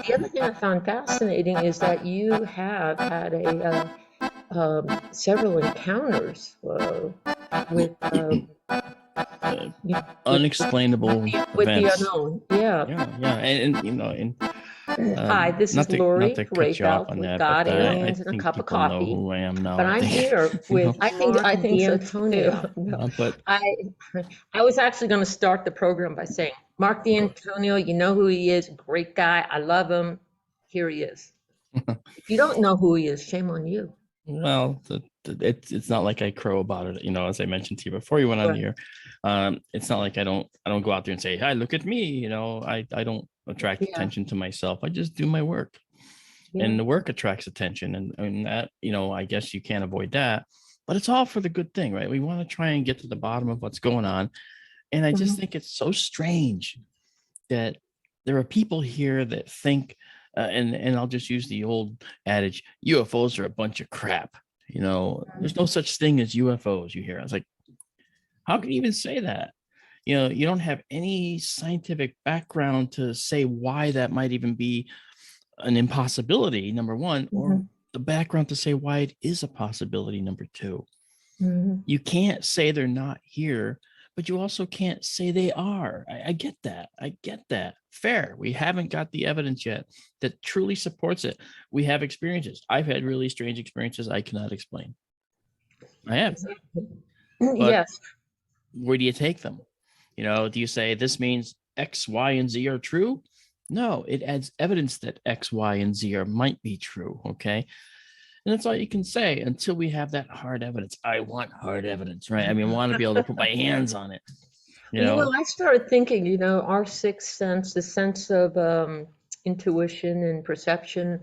the other thing I found fascinating is that you have had several encounters with uh, you, with unexplainable with the events. unknown. Yeah. Yeah, yeah, and Hi, this is not Lori to cut you off Rehfeldt on with that, but God, I Aliens, and a think Cup of people know Coffee. who I am now. But I I'm think, here with, I Marc think so too. D'Antonio. No, but I I was actually going to start the program by saying, Marc D'Antonio, you know who he is, great guy. I love him. Here he is. If you don't know who he is, shame on you. well, it's not like I crow about it. As I mentioned to you before you went on Right. the air, it's not like I don't go out there and say, "Hi, look at me." I don't attract Yeah. attention to myself. I just do my work, Yeah. and the work attracts attention, and that I guess you can't avoid that. But it's all for the good thing, right? We want to try and get to the bottom of what's going on, and I just Mhm. think it's so strange that there are people here that think, and I'll just use the old adage, UFOs are a bunch of crap. There's no such thing as UFOs. You hear? I was like, how can you even say that? You don't have any scientific background to say why that might even be an impossibility, number one, or Mhm. the background to say why it is a possibility, number two. Mhm. You can't say they're not here, but you also can't say they are. I get that. I get that. Fair. We haven't got the evidence yet that truly supports it. We have experiences. I've had really strange experiences I cannot explain. I have. Exactly. But Yes. where do you take them? Do you say this means X, Y, and Z are true? No, it adds evidence that X, Y, and Z might be true. Okay. And that's all you can say until we have that hard evidence. I want hard evidence, right? I mean, I want to be able to put my hands on it. You Well, know, I started thinking, our sixth sense, the sense of intuition and perception,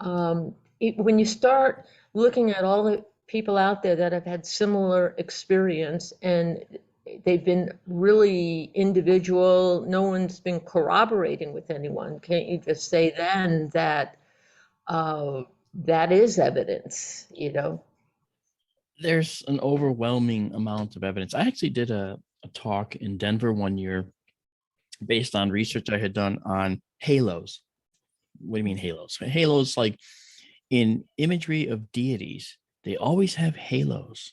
when you start looking at all the people out there that have had similar experience and they've been really individual, no one's been corroborating with anyone, can't you just say then that uh, that is evidence? there's an overwhelming amount of evidence. I actually did a talk in Denver one year based on research I had done on halos. What do you mean halos? Halos, like in imagery of deities, they always have halos.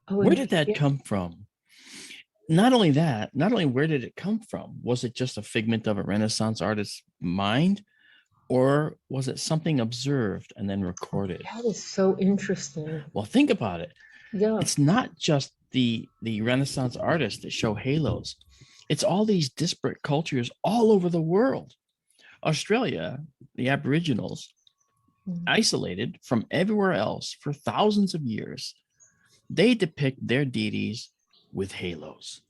Oh, Where did that yeah. come from? Not only that, not only where did it come from? Was it just a figment of a Renaissance artist's mind? Or was it something observed and then recorded? That is so interesting. Well, think about it. Yeah. It's not just the Renaissance artists that show halos. It's all these disparate cultures all over the world. Australia, the Aboriginals, Mhm. isolated from everywhere else for thousands of years, they depict their deities with halos.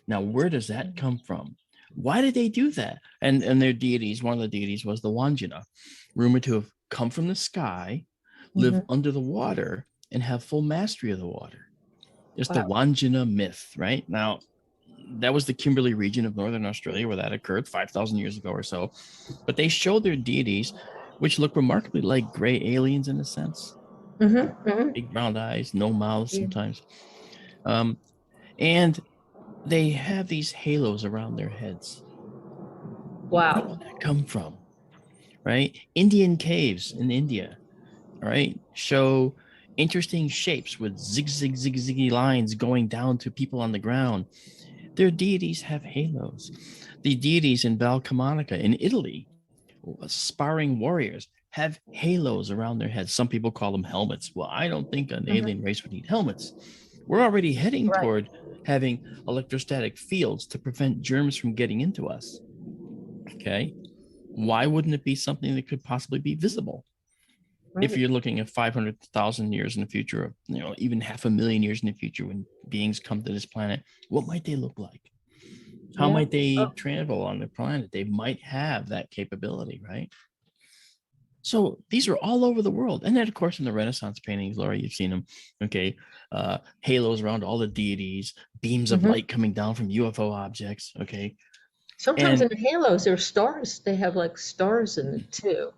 Now, where does that come from? Why did they do that? And their deities, one of the deities was the Wandjina, rumored to have come from the sky, live Mhm. under the water, and have full mastery of the water. It's the Wow. Wandjina myth, right? Now, that was the Kimberley region of northern Australia where that occurred 5,000 years ago or so. But they show their deities, which look remarkably like gray aliens in a sense, Hmm. Hmm. big round eyes, no mouths Yeah. sometimes. Um, and they have these halos around their heads. Where Wow. did that come from? Right? Indian caves in India, all right, show interesting shapes with zigzaggy lines going down to people on the ground. Their deities have halos. The deities in Valcamonica in Italy, sparring warriors, have halos around their heads. Some people call them helmets. Well, I don't think an Hmm. alien race would need helmets. We're already heading Right. toward having electrostatic fields to prevent germs from getting into us. Okay. Why wouldn't it be something that could possibly be visible? If Right. you're looking at 500,000 years in the future, or even 500,000 years in the future, when beings come to this planet, what might they look like? How Yeah. might they Oh, travel on the planet? They might have that capability, right? So these are all over the world. And then, of course, in the Renaissance paintings, Laura, you've seen them. Okay. Halos around all the deities, beams of mhm. light coming down from UFO objects. Okay. Sometimes in And the halos, there are stars. They have like stars in it too.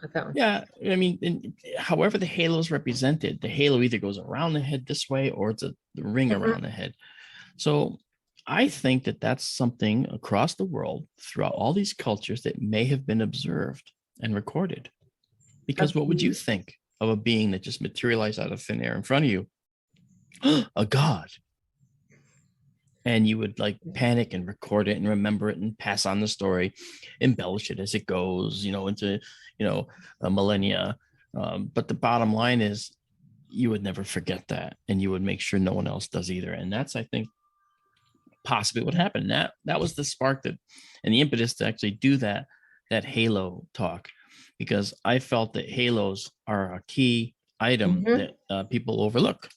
I found. yeah, I mean, however the halo is represented, the halo either goes around the head this way or it's the ring Mhm. around the head. So I think that that's something across the world throughout all these cultures that may have been observed and recorded. Because what would you think of a being that just materialized out of thin air in front of you? A god. And you would like panic and record it and remember it and pass on the story, embellish it as it goes, into, a millennia. But the bottom line is you would never forget that, and you would make sure no one else does either. And that's, I think, possibly what happened. That was the spark that, and the impetus to actually do that halo talk, because I felt that halos are a key item that people overlook.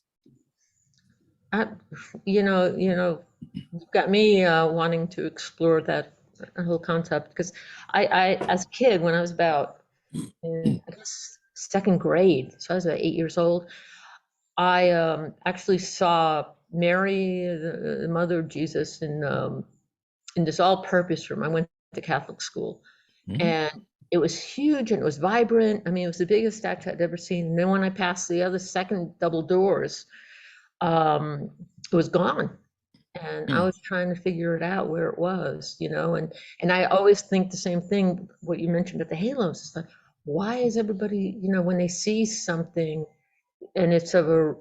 You've got me wanting to explore that whole concept, because I as a kid, when I was about in, I guess, second grade, so I was about 8 years old, I actually saw Mary, the mother of Jesus, in this all-purpose room. I went to Catholic school, and it was huge and it was vibrant. I mean, it was the biggest statue I'd ever seen. And then when I passed the other second double doors, it was gone. And I was trying to figure it out where it was, and I always think the same thing, what you mentioned at the halos. It's like, why is everybody, when they see something and it's of a,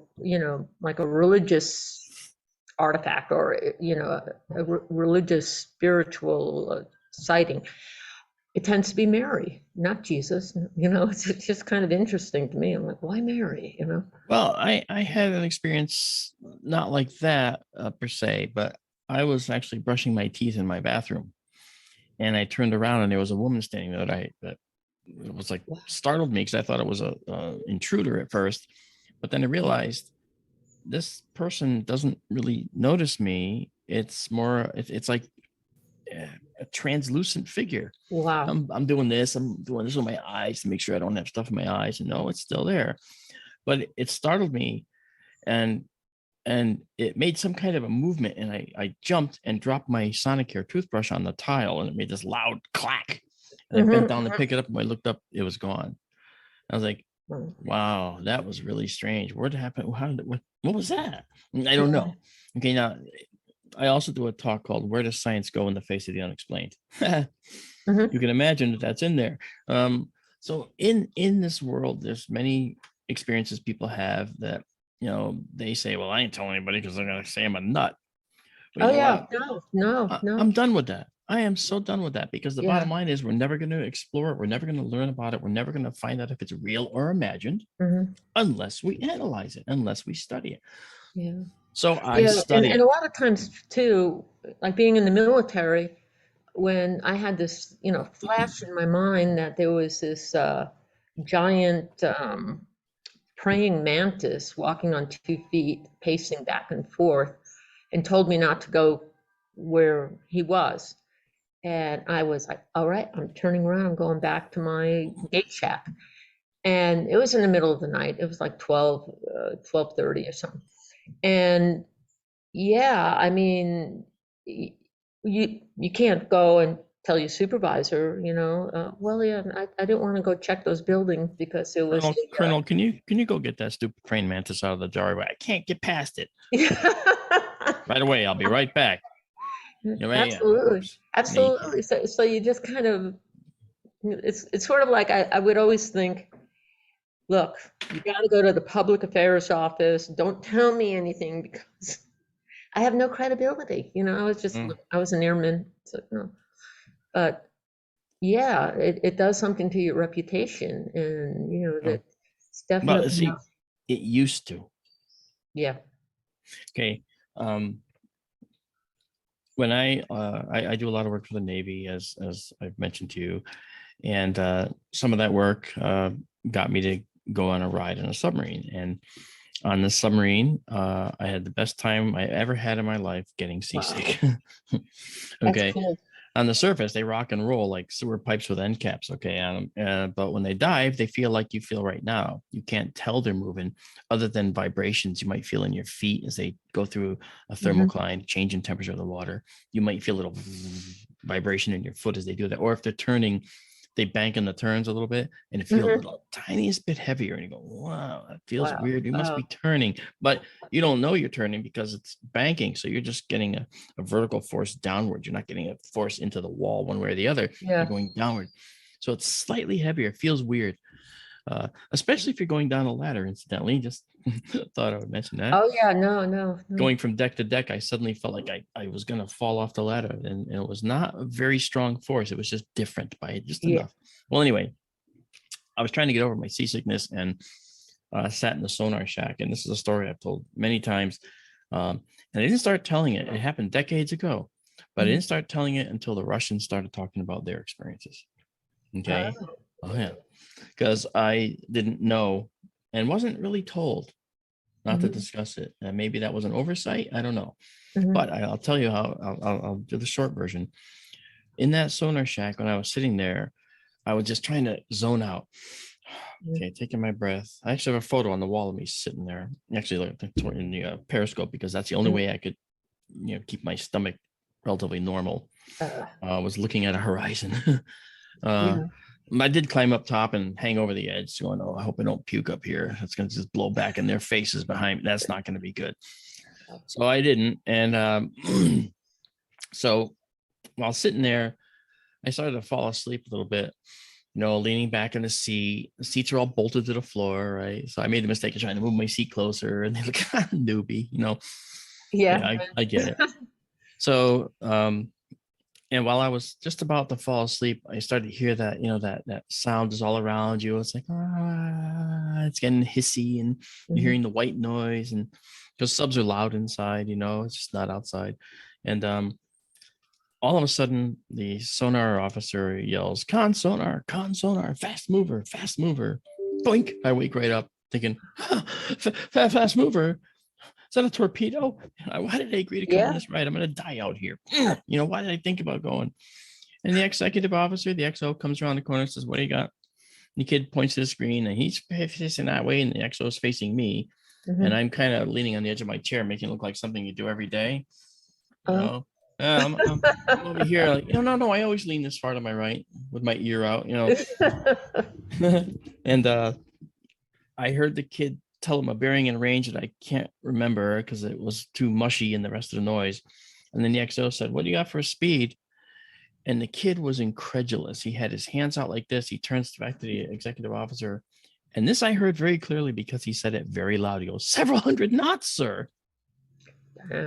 like a religious artifact, or, a religious spiritual sighting, it tends to be Mary, not Jesus. It's just kind of interesting to me. I'm like, why Mary? Well, I had an experience not like that per se, but I was actually brushing my teeth in my bathroom, and I turned around and there was a woman standing there that it was like startled me, because I thought it was a intruder at first, but then I realized this person doesn't really notice me. It's more, it's like a translucent figure. Wow. I'm doing this with my eyes to make sure I don't have stuff in my eyes, and no, it's still there. But it startled me, and it made some kind of a movement, and I jumped and dropped my Sonicare toothbrush on the tile, and it made this loud clack. And I bent down to pick it up, and when I looked up, it was gone. I was like, wow, that was really strange. What happened? What was that? I don't know. Okay, now I also do a talk called "Where Does Science Go in the Face of the Unexplained?" You can imagine that that's in there. So in this world, there's many experiences people have that, they say, well, I ain't telling anybody because they're gonna say I'm a nut. But no. I'm done with that. I am so done with that, because the bottom line is we're never going to explore it. We're never going to learn about it. We're never going to find out if it's real or imagined unless we analyze it, unless we study it. Yeah. So I study and a lot of times too, like being in the military, when I had this, flash in my mind that there was this giant praying mantis walking on 2 feet, pacing back and forth, and told me not to go where he was. And I was like, all right, I'm turning around, I'm going back to my gate shack. And it was in the middle of the night. It was like 12:30 or something. And yeah, I mean, you can't go and tell your supervisor, well, yeah, I didn't want to go check those buildings because it was Colonel, can you go get that stupid praying mantis out of the jar? I can't get past it. Right away, I'll be right back. Absolutely. So you just kind of, it's sort of like I would always think, look, you got to go to the public affairs office. Don't tell me anything, because I have no credibility. I was an airman. So, but yeah, it does something to your reputation, and it's definitely. But see, it used to. Yeah. Okay. When I do a lot of work for the Navy, as I've mentioned to you, and some of that work got me to go on a ride in a submarine. And on the submarine, I had the best time I ever had in my life getting seasick. Wow. Okay. Cool. On the surface, they rock and roll like sewer pipes with end caps. Okay. But when they dive, they feel like you feel right now. You can't tell they're moving, other than vibrations you might feel in your feet as they go through a thermocline, change in temperature of the water. You might feel a little vibration in your foot as they do that. Or if they're turning they bank in the turns a little bit, and it feels a little tiniest bit heavier. And you go, wow, that feels weird. You must be turning, but you don't know you're turning because it's banking. So you're just getting a vertical force downward. You're not getting a force into the wall one way or the other. Yeah. You're going downward. So it's slightly heavier. It feels weird. Especially if you're going down a ladder, incidentally. Just thought I would mention that. Oh yeah, no. Going from deck to deck, I suddenly felt like I was going to fall off the ladder, and it was not a very strong force. It was just different by just enough. Well, anyway, I was trying to get over my seasickness and sat in the sonar shack. And this is a story I've told many times. And I didn't start telling it. It happened decades ago, but I didn't start telling it until the Russians started talking about their experiences. Okay. Oh yeah. Because I didn't know and wasn't really told not to discuss it. And maybe that was an oversight. I don't know. But I'll tell you how. I'll do the short version. In that sonar shack, when I was sitting there, I was just trying to zone out. Okay, taking my breath. I actually have a photo on the wall of me sitting there. Actually, in the periscope, because that's the only way I could, keep my stomach relatively normal. I was looking at a horizon. I did climb up top and hang over the edge, going, "Oh, I hope I don't puke up here. It's going to just blow back in their faces behind me. That's not going to be good." So I didn't. And so while sitting there, I started to fall asleep a little bit, leaning back in the seat. The seats are all bolted to the floor, right? So I made the mistake of trying to move my seat closer, and they look kind of newbie, Yeah, I get it. So, and while I was just about to fall asleep, I started to hear that, that sound is all around you. It's like, it's getting hissy, and you're hearing the white noise, and because subs are loud inside, it's just not outside. And all of a sudden, the sonar officer yells, con sonar, fast mover, fast mover. Boink! I wake right up thinking, fast mover. Is that a torpedo? Why did I agree to come on this ride? I'm going to die out here. Why did I think about going? And the executive officer, the XO, comes around the corner and says, "What do you got?" And the kid points to the screen, and he's facing that way, and the XO is facing me. And I'm kind of leaning on the edge of my chair, making it look like something you do every day. I'm over here, like, no, I always lean this far to my right with my ear out, And I heard the kid tell him a bearing and range that I can't remember because it was too mushy in the rest of the noise. And then the XO said, "What do you got for a speed?" And the kid was incredulous. He had his hands out like this. He turns back to the executive officer. And this I heard very clearly because he said it very loud. He goes, "Several hundred knots, sir."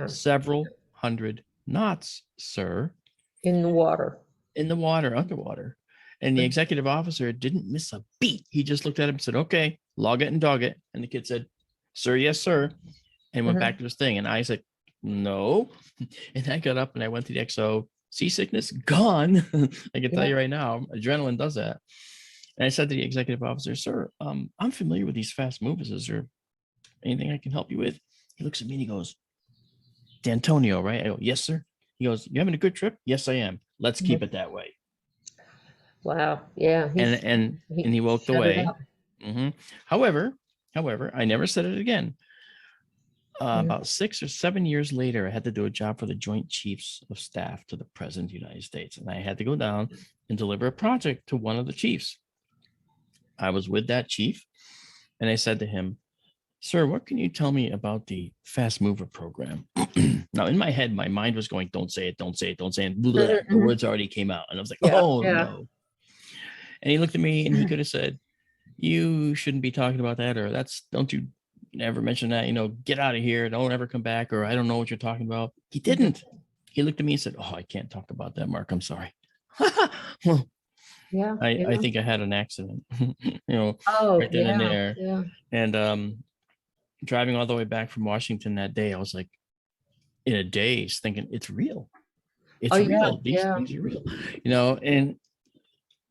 Several hundred knots, sir. In the water. In the water, underwater. And the executive officer didn't miss a beat. He just looked at him and said, "Okay, log it and dog it." And the kid said, "Sir, yes, sir." And went back to his thing. And I said, "No." And I got up and I went to the XO. Seasickness gone. I can tell you right now, adrenaline does that. And I said to the executive officer, "Sir, I'm familiar with these fast movers. Is there anything I can help you with?" He looks at me and he goes, "D'Antonio, right?" I go, "Yes, sir." He goes, "You having a good trip?" "Yes, I am. Let's keep it that way." Wow. Yeah. And he walked away. However, I never said it again. About 6 or 7 years later, I had to do a job for the Joint Chiefs of Staff to the President of the United States. And I had to go down and deliver a project to one of the chiefs. I was with that chief, and I said to him, "Sir, what can you tell me about the fast mover program?" Now, in my head, my mind was going, "Don't say it, don't say it, don't say it." The words already came out. And I was like, no. And he looked at me and he could have said, "You shouldn't be talking about that," or don't you never mention that, "Get out of here, don't ever come back," or "I don't know what you're talking about." He didn't. He looked at me and said, "Oh, I can't talk about that, Mark. I'm sorry." Well, I think I had an accident, right then and there. Yeah. And driving all the way back from Washington that day, I was like in a daze thinking, it's real. It's real. These things are real,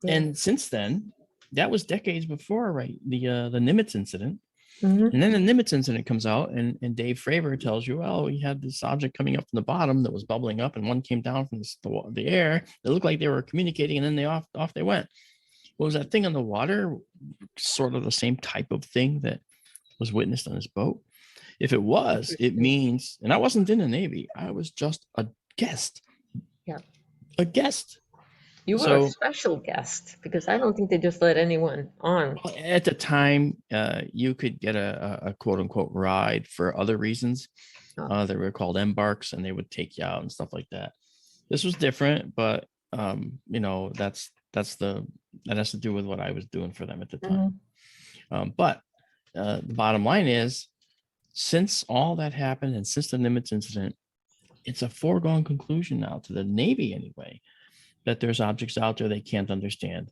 and since then, that was decades before, right? The Nimitz Incident. And then the Nimitz Incident comes out, and Dave Fravor tells you, "Well, we had this object coming up from the bottom that was bubbling up, and one came down from the air. It looked like they were communicating, and then off they went." What was that thing on the water? Sort of the same type of thing that was witnessed on this boat. If it was, it means, and I wasn't in the Navy. I was just a guest. Yeah. A guest. You were a So special guest because I don't think they just let anyone on. at the time, you could get a quote unquote ride for other reasons. Oh, They were called embarks, and they would take you out and stuff like that. This was different, but that has to do with what I was doing for them at the time. But the bottom line is, since all that happened and since the Nimitz incident, it's a foregone conclusion now to the Navy anyway, that there's objects out there they can't understand.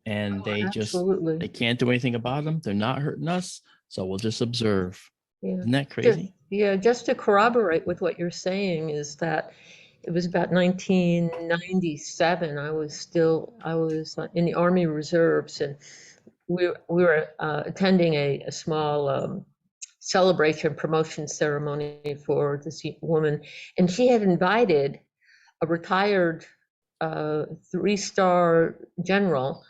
And absolutely. they can't do anything about them. They're not hurting us. So we'll just observe. Yeah. Isn't that crazy? Just to corroborate with what you're saying is that it was about 1997. I was in the Army Reserves, and we were attending a small celebration promotion ceremony for this woman, and she had invited a retired 3-star general,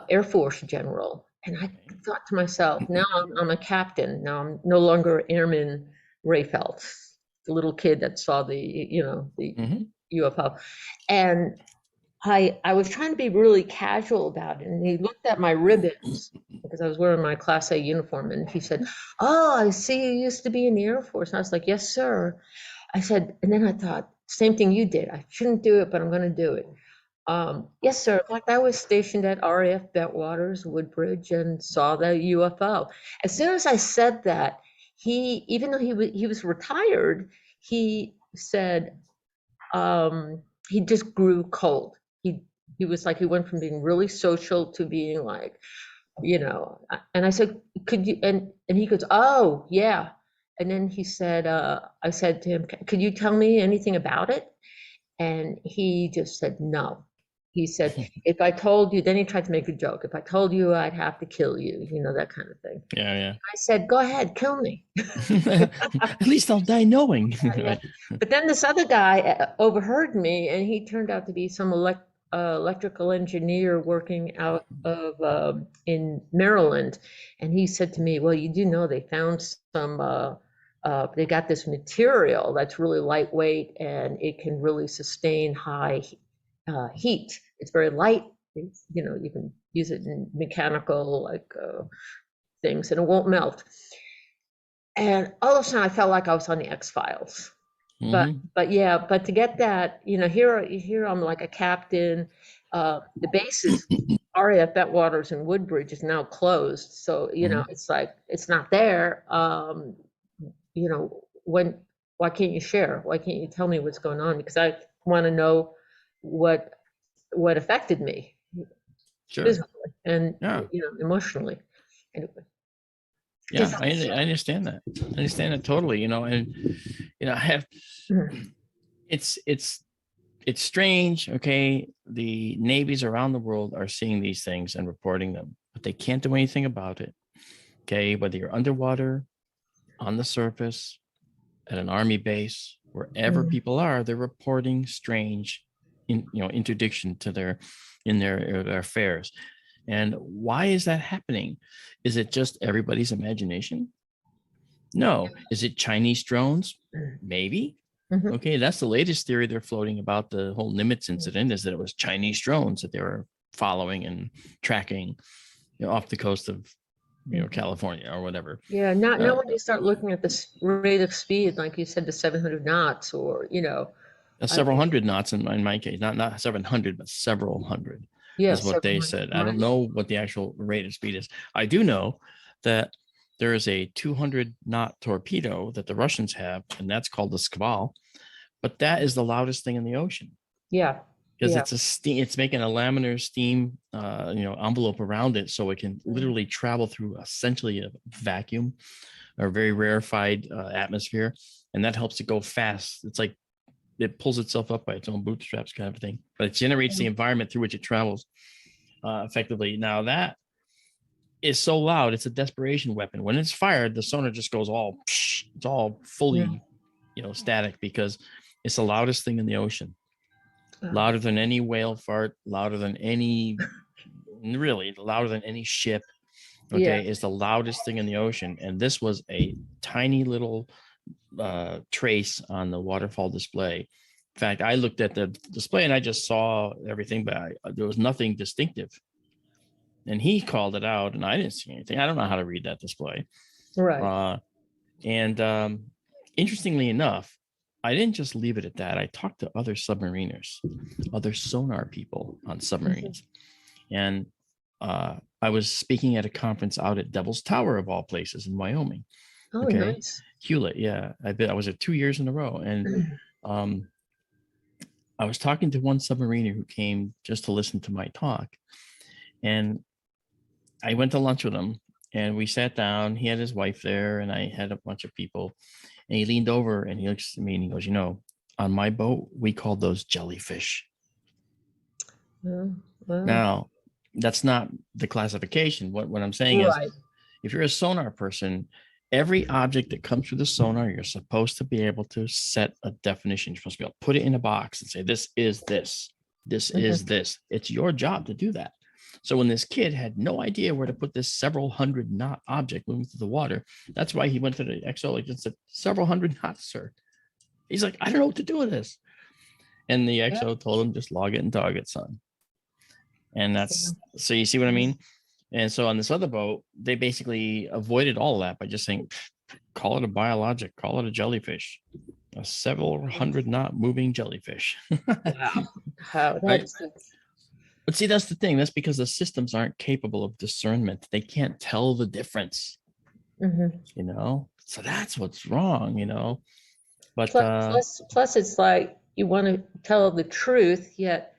Air Force general. And I thought to myself, now I'm a captain. Now I'm no longer Airman Rehfeldt, the little kid that saw the UFO. And I was trying to be really casual about it. And he looked at my ribbons because I was wearing my Class A uniform. And he said, "Oh, I see you used to be in the Air Force." And I was like, "Yes, sir." I said, and then I thought, same thing you did. I shouldn't do it, but I'm going to do it. Yes, sir. In fact, I was stationed at RAF Bentwaters, Woodbridge, and saw the UFO. As soon as I said that, even though he was retired, he said, he just grew cold. He was like, he went from being really social to being like, and I said, could you, and he goes, "Oh, yeah." And then he said, I said to him, "Could you tell me anything about it?" And he just said, "No." He said, "If I told you," then he tried to make a joke. "If I told you, I'd have to kill you," that kind of thing. Yeah. I said, "Go ahead, kill me." At least I'll die knowing. Yeah. But then this other guy overheard me, and he turned out to be some electrical engineer working out of in Maryland. And he said to me, "Well, you do know they found they got this material that's really lightweight and it can really sustain high heat. It's very light. You can use it in mechanical things, and it won't melt." And all of a sudden, I felt like I was on the X-Files. But to get that, here I'm like a captain. The bases, RAF Bentwaters and Woodbridge, is now closed. So, it's like, it's not there. Why can't you share? Why can't you tell me what's going on? Because I want to know what affected me physically and, emotionally. Anyway. Yeah, I understand that. I understand it totally, and I have, it's strange. Okay. The navies around the world are seeing these things and reporting them, but they can't do anything about it. Okay. Whether you're underwater, on the surface, at an army base, wherever people are, they're reporting strange, interdiction to their affairs. And why is that happening? Is it just everybody's imagination? No. Is it Chinese drones? Maybe. Okay, that's the latest theory they're floating about the whole Nimitz incident, is that it was Chinese drones that they were following and tracking, off the coast of, California or whatever. Yeah, now when you start looking at the rate of speed, like you said, the 700 knots, or several hundred knots in my case, not 700, but several hundred. Is what they said. I don't know what the actual rate of speed is. I do know that there is a 200-knot torpedo that the Russians have, and that's called the Skval. But that is the loudest thing in the ocean. Yeah. Because it's making a laminar steam, envelope around it, so it can literally travel through essentially a vacuum or very rarefied atmosphere, and that helps it go fast. It's like it pulls itself up by its own bootstraps, kind of thing, but it generates the environment through which it travels effectively. Now that is so loud, it's a desperation weapon. When it's fired, the sonar just goes it's all fully, static, because it's the loudest thing in the ocean. Louder than any whale fart, louder than any ship. Okay, is the loudest thing in the ocean. And this was a tiny little trace on the waterfall display fact, I looked at the display and I just saw everything, but there was nothing distinctive. And he called it out, and I didn't see anything. I don't know how to read that display. Right. And interestingly enough, I didn't just leave it at that. I talked to other submariners, other sonar people on submarines. And I was speaking at a conference out at Devil's Tower, of all places, in Wyoming. Oh, Okay. nice. Hewlett, yeah. I was at 2 years in a row. And I was talking to one submariner who came just to listen to my talk. And I went to lunch with him, and we sat down. He had his wife there, and I had a bunch of people. And he leaned over and he looks at me and he goes, you know, on my boat, we called those jellyfish. Oh, wow. Now, that's not the classification. What I'm saying is, if you're a sonar person, every object that comes through the sonar, you're supposed to be able to set a definition. You're supposed to be able to put it in a box and say, this is this. This is this. It's your job to do that. So when this kid had no idea where to put this several hundred knot object moving through the water, that's why he went to the XO and said, several hundred knots, sir. He's like, I don't know what to do with this. And the XO told him, just log it and dog it, son. And that's, so you see what I mean? And so on this other boat, they basically avoided all that by just saying, call it a biologic, call it a jellyfish, a several hundred knot moving jellyfish. Wow. How right? But see, that's the thing. That's because the systems aren't capable of discernment. They can't tell the difference, you know? So that's what's wrong, you know? But plus it's like you want to tell the truth, yet,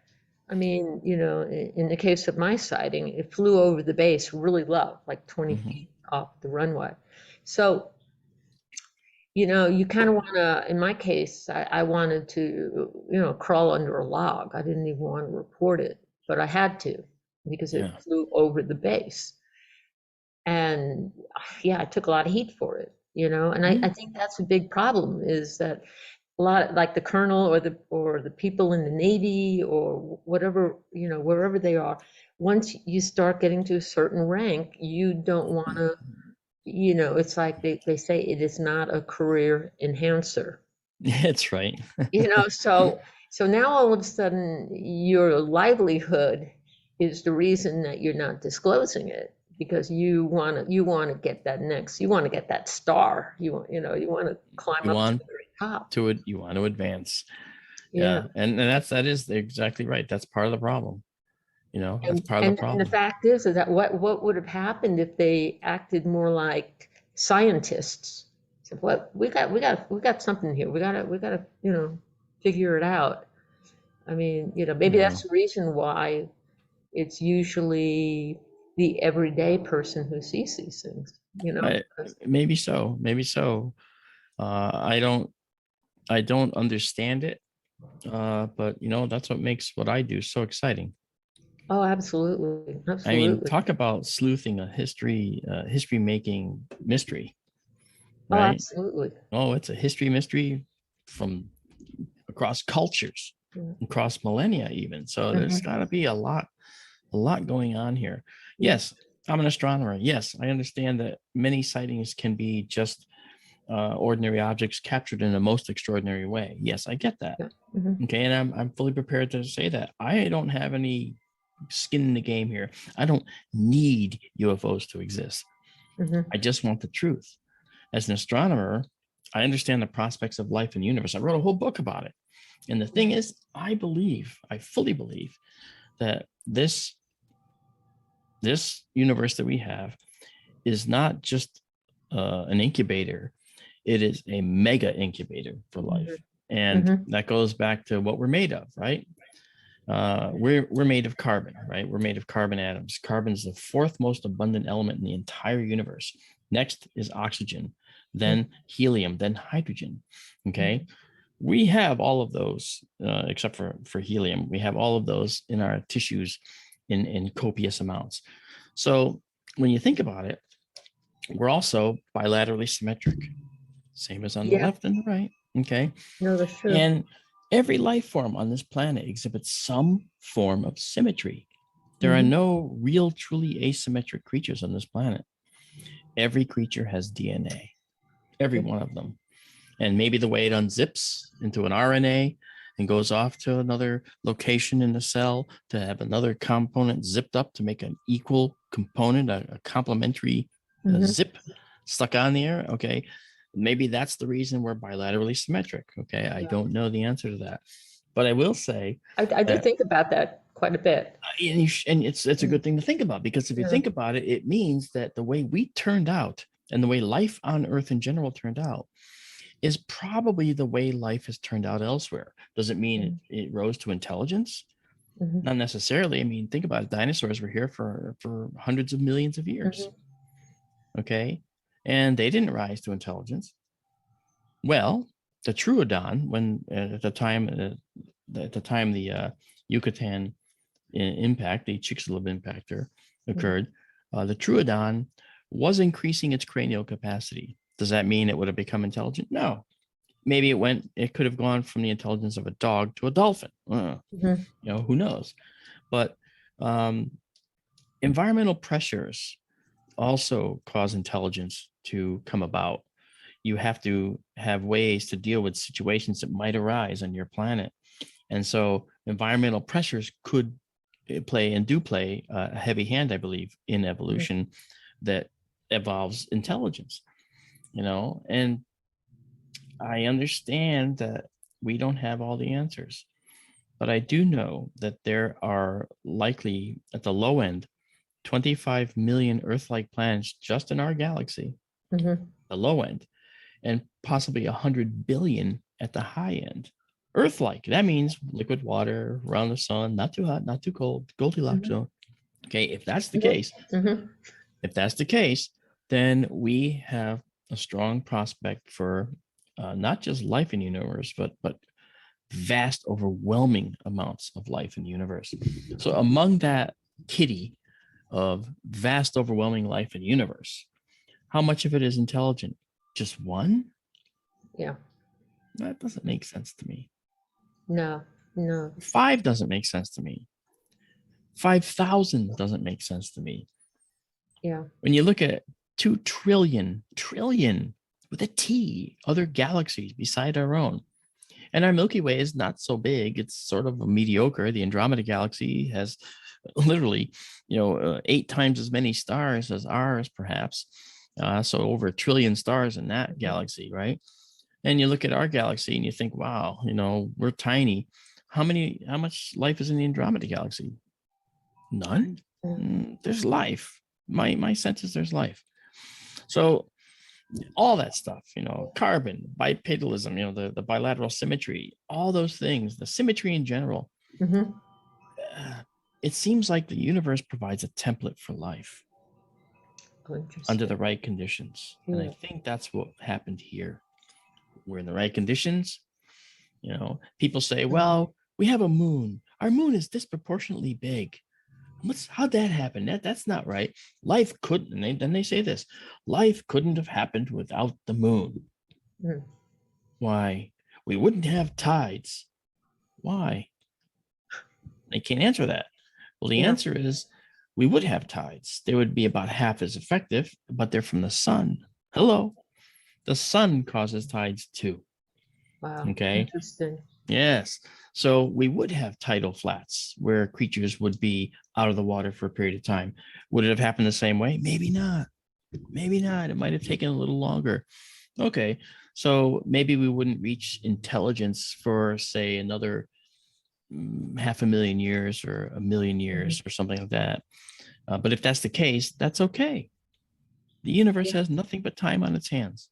I mean, you know, in the case of my sighting, it flew over the base really low, like 20 feet off the runway. So, you know, you kind of want to, in my case, I wanted to, you know, crawl under a log. I didn't even want to report it, but I had to because it flew over the base. And yeah, I took a lot of heat for it, you know, and I think that's a big problem is that a lot like the colonel or the people in the Navy or whatever, you know, wherever they are, once you start getting to a certain rank, you don't want to, you know, it's like they say it is not a career enhancer. That's right. You know, so now all of a sudden your livelihood is the reason that you're not disclosing it because you want to get that next, you want to get that star, you want to climb up to the very top. You want to advance. Yeah. And that is exactly right. That's part of the problem. You know, that's part of the problem. And the fact is that what would have happened if they acted more like scientists? So what we got something here. We gotta, you know, figure it out. I mean, you know, maybe that's the reason why it's usually the everyday person who sees these things, you know. Maybe so. I don't understand it. But you know, that's what makes what I do so exciting. Oh, absolutely. I mean, talk about sleuthing a history making mystery. Right? Oh, absolutely. Oh, it's a history mystery from across cultures, across millennia even. So there's got to be a lot going on here. Yes, I'm an astronomer. Yes, I understand that many sightings can be just ordinary objects captured in a most extraordinary way. Yes, I get that. Okay, and I'm fully prepared to say that. I don't have any skin in the game here. I don't need UFOs to exist. I just want the truth. As an astronomer, I understand the prospects of life in the universe. I wrote a whole book about it. And the thing is, I fully believe that this universe that we have is not just an incubator. It is a mega incubator for life. And that goes back to what we're made of, right? We're made of carbon, right? We're made of carbon atoms. Carbon is the fourth most abundant element in the entire universe. Next is oxygen, then helium, then hydrogen. Okay. We have all of those, except for helium. We have all of those in our tissues in copious amounts. So when you think about it, we're also bilaterally symmetric, same as on the left and the right. Okay. No, that's true. And every life form on this planet exhibits some form of symmetry. There are no real, truly asymmetric creatures on this planet. Every creature has DNA, every one of them. And maybe the way it unzips into an RNA and goes off to another location in the cell to have another component zipped up to make an equal component, a complementary zip stuck on the air. Okay. Maybe that's the reason we're bilaterally symmetric. Okay. I don't know the answer to that, but I will say I do think about that quite a bit. and it's a good thing to think about, because if you think about it, it means that the way we turned out and the way life on Earth in general turned out is probably the way life has turned out elsewhere. Does it mean it rose to intelligence? Not necessarily. I mean, think about it. Dinosaurs were here for hundreds of millions of years. Okay. And they didn't rise to intelligence. Well, the Troodon, when at the time the Yucatan impact, the Chicxulub impactor occurred, the Troodon was increasing its cranial capacity. Does that mean it would have become intelligent? No. Maybe it could have gone from the intelligence of a dog to a dolphin. You know, who knows? But environmental pressures also cause intelligence to come about. You have to have ways to deal with situations that might arise on your planet. And so environmental pressures could play and do play a heavy hand, I believe, in evolution that evolves intelligence, you know. And I understand that we don't have all the answers, but I do know that there are likely, at the low end, 25 million Earth-like planets just in our galaxy, the low end, and possibly 100 billion at the high end. Earth-like, that means liquid water around the sun, not too hot, not too cold, Goldilocks zone. Okay, if that's the case, then we have a strong prospect for not just life in the universe, but vast, overwhelming amounts of life in the universe. So among that kitty of vast, overwhelming life in the universe, how much of it is intelligent? Just one? Yeah. That doesn't make sense to me. No. 5 doesn't make sense to me. 5,000 doesn't make sense to me. Yeah. When you look at 2 trillion with a T, other galaxies beside our own. And our Milky Way is not so big. It's sort of a mediocre. The Andromeda Galaxy has literally, 8 times as many stars as ours, perhaps. So over 1 trillion stars in that galaxy, right? And you look at our galaxy and you think, wow, we're tiny. How much life is in the Andromeda Galaxy? None. There's life. My sense is there's life. So all that stuff, carbon, bipedalism, the bilateral symmetry, all those things, the symmetry in general. It seems like the universe provides a template for life under the right conditions. And I think that's what happened here. We're in the right conditions. People say, well, we have a moon. Our moon is disproportionately big. How'd that happen? That's not right. Life couldn't. Then they say this: life couldn't have happened without the moon. Why? We wouldn't have tides. Why? They can't answer that. Well, the answer is we would have tides. They would be about half as effective, but they're from the sun. Hello. The sun causes tides too. Wow. Okay. Interesting. Yes. So we would have tidal flats where creatures would be out of the water for a period of time. Would it have happened the same way? Maybe not. Maybe not. It might have taken a little longer. Okay. So maybe we wouldn't reach intelligence for, say, another 500,000 years or 1,000,000 years or something like that. But if that's the case, that's okay. The universe has nothing but time on its hands.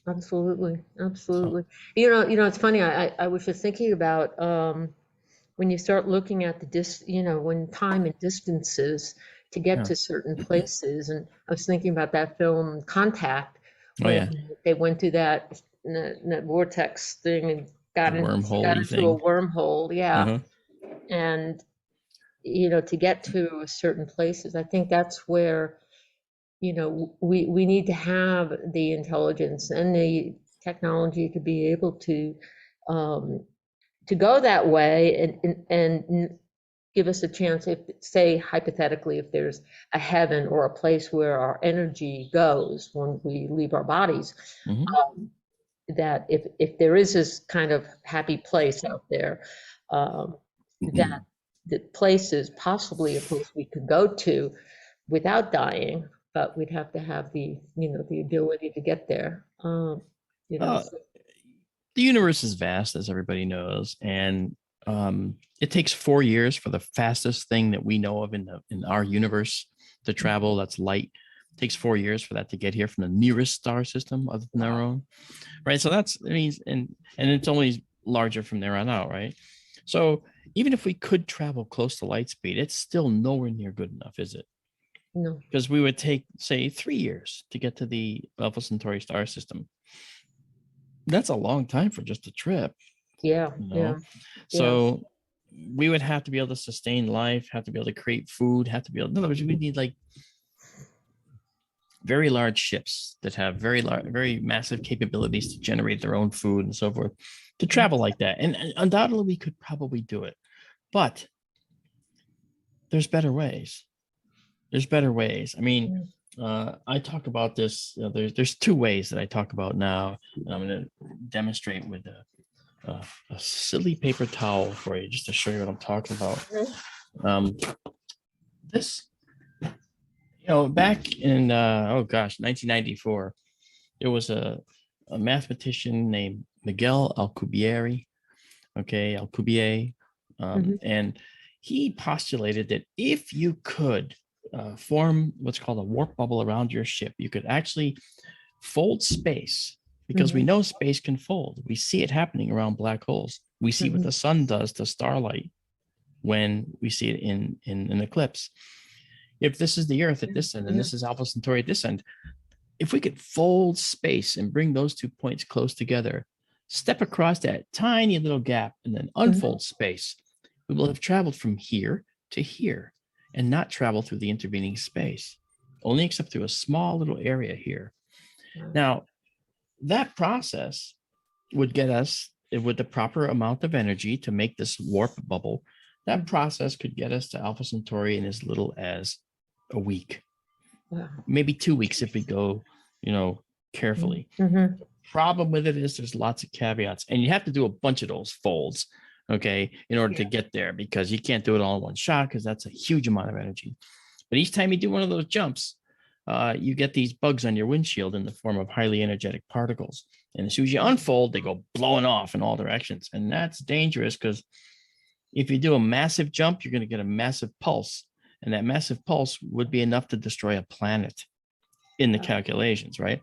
Absolutely. It's funny. I was just thinking about when you start looking at when time and distances to get to certain places, and I was thinking about that film Contact, when they went through that vortex thing and got into a wormhole. Yeah. And to get to certain places, I think that's where we need to have the intelligence and the technology to be able to go that way and give us a chance, if, say, hypothetically, if there's a heaven or a place where our energy goes when we leave our bodies, that if there is this kind of happy place out there, that the place is possibly a place we could go to without dying, but we'd have to have the, the ability to get there. Uh, the universe is vast, as everybody knows, and it takes 4 years for the fastest thing that we know of in our universe to travel. That's light. It takes 4 years for that to get here from the nearest star system other than our own, right? So that's, I mean, and it's only larger from there on out, right? So even if we could travel close to light speed, it's still nowhere near good enough, is it? No. Because we would take, say, 3 years to get to the Alpha Centauri star system. That's a long time for just a trip. Yeah. Yeah. So we would have to be able to sustain life, have to be able to create food, have to be able, in other words, we need like very large ships that have very large, very massive capabilities to generate their own food and so forth to travel like that. And undoubtedly we could probably do it, but there's better ways. There's better ways. I mean, I talk about this. There's 2 ways that I talk about now, and I'm going to demonstrate with a silly paper towel for you, just to show you what I'm talking about. This, back in 1994, there was a mathematician named Miguel Alcubierre. Okay, Alcubierre, and he postulated that if you could form what's called a warp bubble around your ship, you could actually fold space, because we know space can fold. We see it happening around black holes. We see what the sun does to starlight when we see it in an eclipse. If this is the Earth at this end and this is Alpha Centauri at this end, if we could fold space and bring those 2 points close together, step across that tiny little gap and then unfold space, we will have traveled from here to here and not travel through the intervening space, only except through a small little area here. Now, that process would get us, with the proper amount of energy to make this warp bubble, that process could get us to Alpha Centauri in as little as a week, maybe 2 weeks if we go, carefully. The problem with it is there's lots of caveats, and you have to do a bunch of those folds, okay, in order to get there, because you can't do it all in one shot, because that's a huge amount of energy. But each time you do one of those jumps, you get these bugs on your windshield in the form of highly energetic particles. And as soon as you unfold, they go blowing off in all directions. And that's dangerous, because if you do a massive jump, you're going to get a massive pulse. And that massive pulse would be enough to destroy a planet in the calculations, right?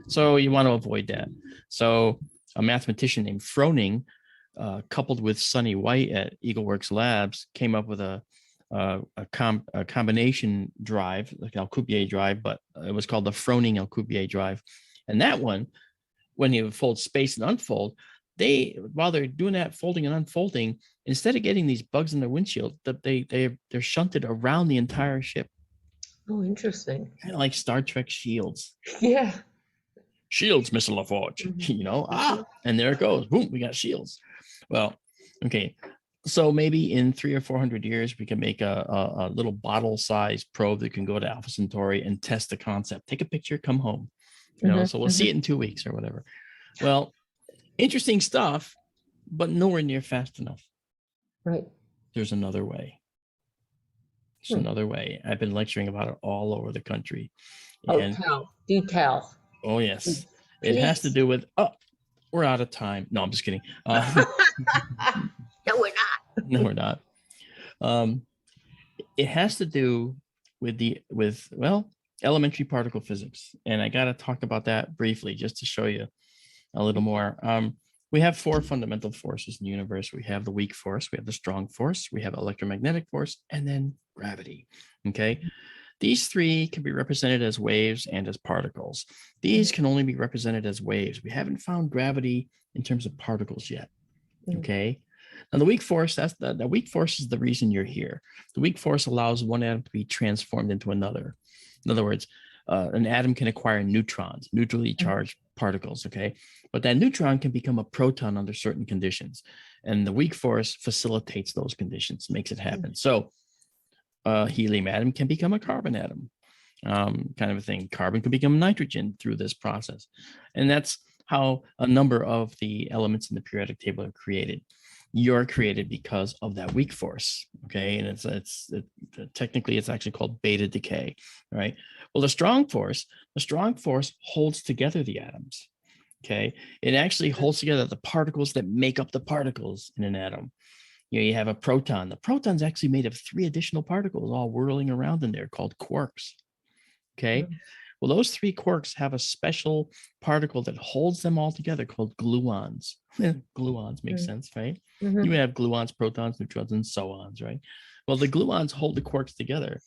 So you want to avoid that. So a mathematician named Froning, coupled with Sonny White at EagleWorks Labs, came up with a combination drive, like Alcubierre drive, but it was called the Froning Alcubierre drive. And that one, when you fold space and unfold, while they're doing that folding and unfolding, instead of getting these bugs in their windshield, they're shunted around the entire ship. Oh, interesting. Kind of like Star Trek shields. Yeah. Shields, Mr. LaForge. And there it goes. Boom, we got shields. Well, okay. So maybe in 300 or 400 years, we can make a little bottle-sized probe that can go to Alpha Centauri and test the concept. Take a picture, come home. So we'll see it in 2 weeks or whatever. Well, interesting stuff, but nowhere near fast enough. Right. There's another way. There's another way. I've been lecturing about it all over the country. And, do tell. Oh, yes. Please. It has to do with, we're out of time. No, I'm just kidding. No, we're not. No, we're not. It has to do with elementary particle physics. And I got to talk about that briefly just to show you a little more. We have 4 fundamental forces in the universe. We have the weak force, we have the strong force, we have electromagnetic force, and then gravity. Okay. These 3 can be represented as waves and as particles. These can only be represented as waves. We haven't found gravity in terms of particles yet. Okay. Now the weak force, the weak force is the reason you're here. The weak force allows one atom to be transformed into another. In other words, an atom can acquire neutrons, neutrally charged particles, okay? But that neutron can become a proton under certain conditions. And the weak force facilitates those conditions, makes it happen. So a helium atom can become a carbon atom, kind of a thing. Carbon can become nitrogen through this process. And that's how a number of the elements in the periodic table are created. You're created because of that weak force, okay? And technically it's actually called beta decay, right? Well, the strong force holds together the atoms, okay? It actually holds together the particles that make up the particles in an atom. You have a proton. The proton's actually made of 3 additional particles all whirling around in there called quarks, okay? Well, those 3 quarks have a special particle that holds them all together called gluons. Gluons make sense, right? You have gluons, protons, neutrons, and so on, right? Well, the gluons hold the quarks together.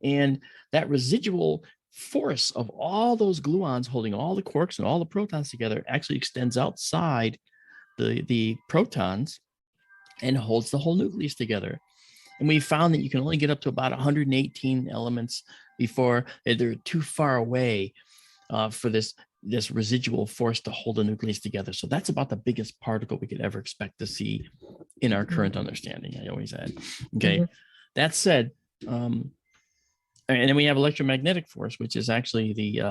And that residual force of all those gluons holding all the quarks and all the protons together actually extends outside the protons and holds the whole nucleus together. And we found that you can only get up to about 118 elements before they're too far away for this residual force to hold the nucleus together. So that's about the biggest particle we could ever expect to see in our current understanding, I always add. Okay, that said, and then we have electromagnetic force, which is actually the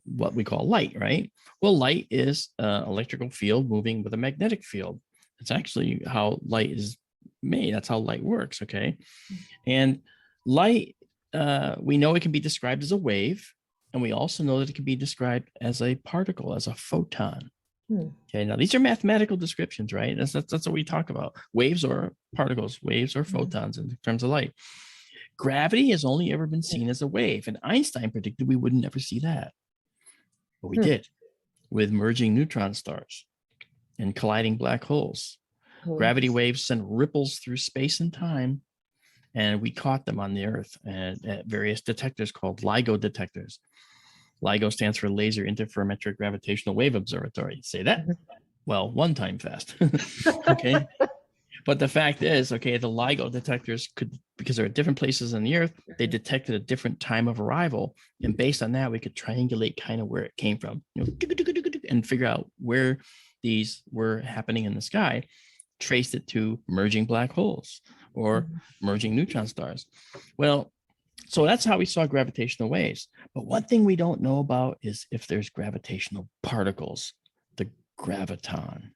what we call light, right? Well, light is an electrical field moving with a magnetic field. It's actually how light is made. That's how light works, okay? And light, we know it can be described as a wave, and we also know that it can be described as a particle, as a photon. Okay, now these are mathematical descriptions, right? That's what we talk about. Waves or particles, waves or photons in terms of light. Gravity has only ever been seen as a wave, and Einstein predicted we would never see that. But we did with merging neutron stars and colliding black holes. Gravity waves send ripples through space and time, and we caught them on the Earth at various detectors called LIGO detectors. LIGO stands for Laser Interferometric Gravitational Wave Observatory. Say that? Well, one time fast. Okay. But the fact is, okay, the LIGO detectors could, because they're at different places on the Earth, they detected a different time of arrival. And based on that, we could triangulate kind of where it came from, and figure out where these were happening in the sky, traced it to merging black holes or merging neutron stars. Well, so that's how we saw gravitational waves. But one thing we don't know about is if there's gravitational particles, the graviton.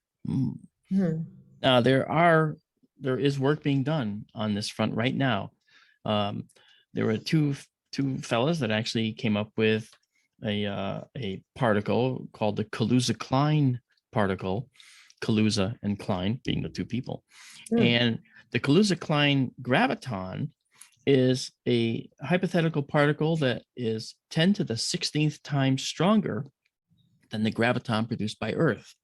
Now there is work being done on this front right now. There were two fellas that actually came up with a particle called the Kaluza-Klein particle, Kaluza and Klein being the 2 people. And the Kaluza-Klein graviton is a hypothetical particle that is 10 to the 16th time stronger than the graviton produced by Earth.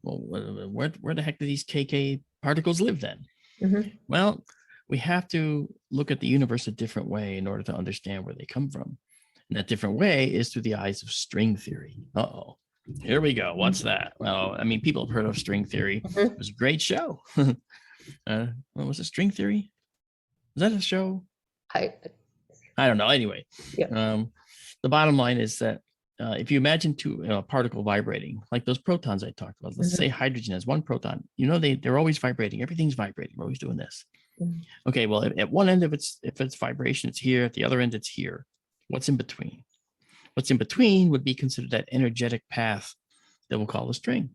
Well, where the heck do these KK particles live then? Well, we have to look at the universe a different way in order to understand where they come from. And that different way is through the eyes of string theory. Uh-oh. Here we go. What's that? Well, I mean, people have heard of string theory. It was a great show. What was it? String theory? Was that a show? I don't know. Anyway, the bottom line is that if you imagine a particle vibrating, like those protons I talked about, let's say hydrogen has 1 proton, they're always vibrating. Everything's vibrating. We're always doing this. Okay, well, at one end of if it's vibration, it's here. At the other end, it's here. What's in between? What's in between would be considered that energetic path that we'll call a string.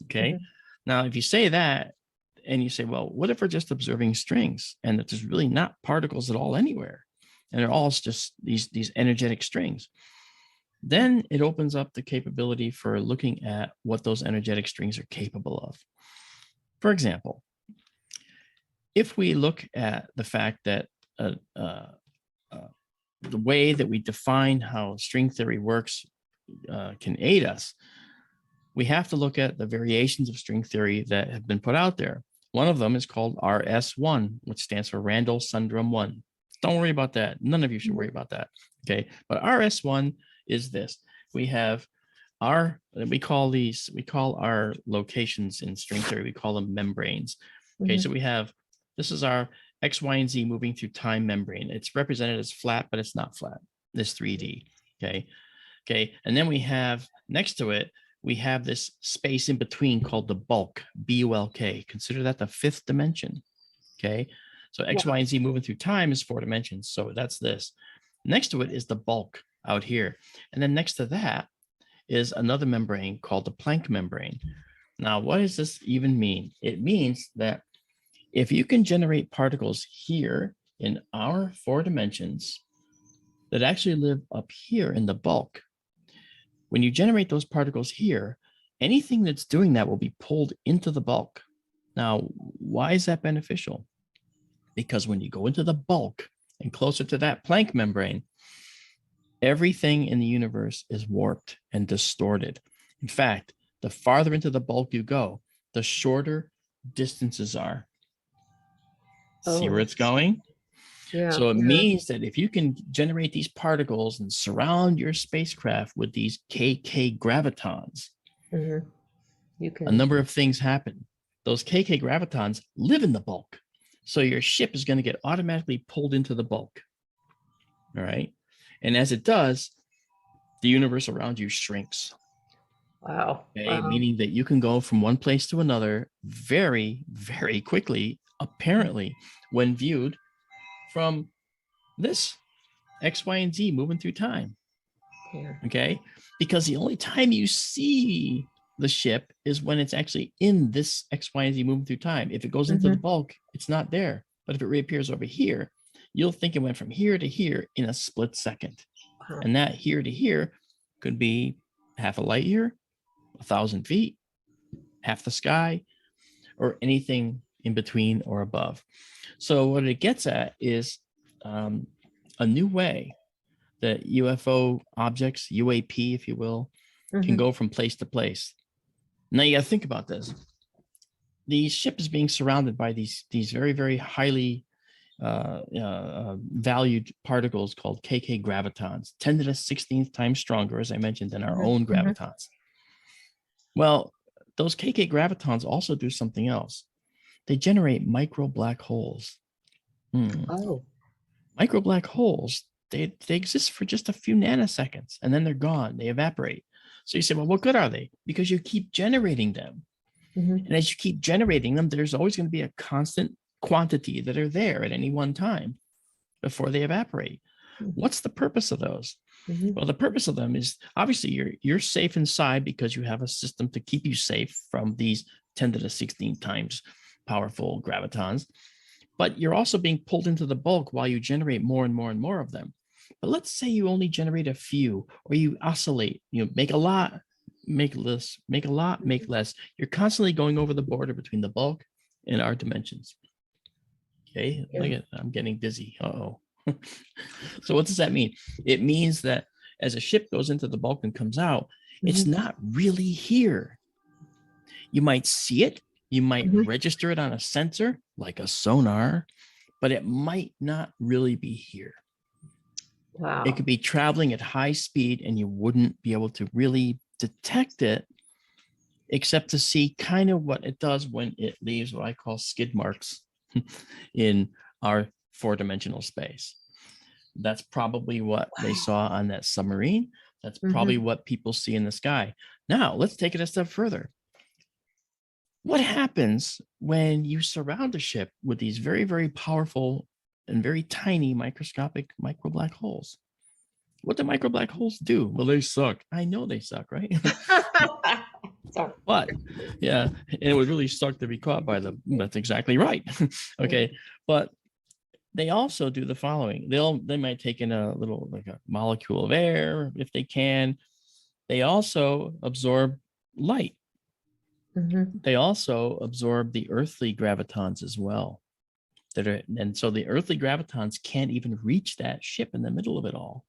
Okay. Now, if you say that and you say, well, what if we're just observing strings and that there's really not particles at all anywhere, and they're all just these energetic strings? Then it opens up the capability for looking at what those energetic strings are capable of. For example, if we look at the fact that the way that we define how string theory works can aid us, we have to look at the variations of string theory that have been put out there. One of them is called RS1, which stands for Randall-Sundrum 1. Don't worry about that. None of you should worry about that. Okay, but RS1 is this. We have we call our locations in string theory, we call them membranes. Okay, so this is our X, Y, and Z moving through time membrane. It's represented as flat, but it's not flat. This 3D. Okay. And then we have next to it, we have this space in between called the bulk, BULK. Consider that the 5th dimension. Okay. So X, Y, and Z moving through time is 4 dimensions. So that's this. Next to it is the bulk out here. And then next to that is another membrane called the Planck membrane. Now, what does this even mean? It means that if you can generate particles here in our 4 dimensions that actually live up here in the bulk, when you generate those particles here, anything that's doing that will be pulled into the bulk. Now, why is that beneficial? Because when you go into the bulk and closer to that Planck membrane, everything in the universe is warped and distorted. In fact, the farther into the bulk you go, the shorter distances are. See where it's going? Yeah. So it means that if you can generate these particles and surround your spacecraft with these KK gravitons, you can. A number of things happen. Those KK gravitons live in the bulk. So your ship is going to get automatically pulled into the bulk. All right. And as it does, the universe around you shrinks. Wow. Okay. Meaning that you can go from one place to another very, very quickly, apparently, when viewed from this X, Y, and Z moving through time. Yeah. Okay. Because the only time you see the ship is when it's actually in this X, Y, and Z moving through time. If it goes into the bulk, it's not there. But if it reappears over here, you'll think it went from here to here in a split second. And that here to here could be half a light year, 1,000 feet, half the sky, or anything in between or above. So what it gets at is a new way that UFO objects, UAP, if you will, can go from place to place. Now you got to think about this. The ship is being surrounded by these very, very highly valued particles called KK gravitons, 10 to the 16th time stronger, as I mentioned, than our own gravitons. Well, those KK gravitons also do something else. They generate micro black holes. Micro black holes, they exist for just a few nanoseconds, and then they're gone. They evaporate. So you say, well, what good are they? Because you keep generating them. And as you keep generating them, there's always going to be a constant quantity that are there at any one time before they evaporate. What's the purpose of those? Well, the purpose of them is obviously you're safe inside because you have a system to keep you safe from these 10 to the 16 times powerful gravitons. But you're also being pulled into the bulk while you generate more and more and more of them. But let's say you only generate a few, or you oscillate, make a lot, make less, make a lot, make less. You're constantly going over the border between the bulk and our dimensions. Okay, look at, I'm getting dizzy. Uh-oh. So what does that mean? It means that as a ship goes into the bulk and comes out, it's not really here. You might see it. You might register it on a sensor like a sonar, but it might not really be here. Wow. It could be traveling at high speed and you wouldn't be able to really detect it except to see kind of what it does when it leaves what I call skid marks in our 4-dimensional space. That's probably what they saw on that submarine. That's probably what people see in the sky. Now, let's take it a step further. What happens when you surround a ship with these very, very powerful and very tiny microscopic micro black holes? What do micro black holes do? Well, they suck. I know they suck, right? But yeah, and it would really suck to be caught by them. That's exactly right. Okay, but they also do the following. They might take in a little, like a molecule of air if they can. They also absorb light. They also absorb the earthly gravitons as well. And so the earthly gravitons can't even reach that ship in the middle of it all.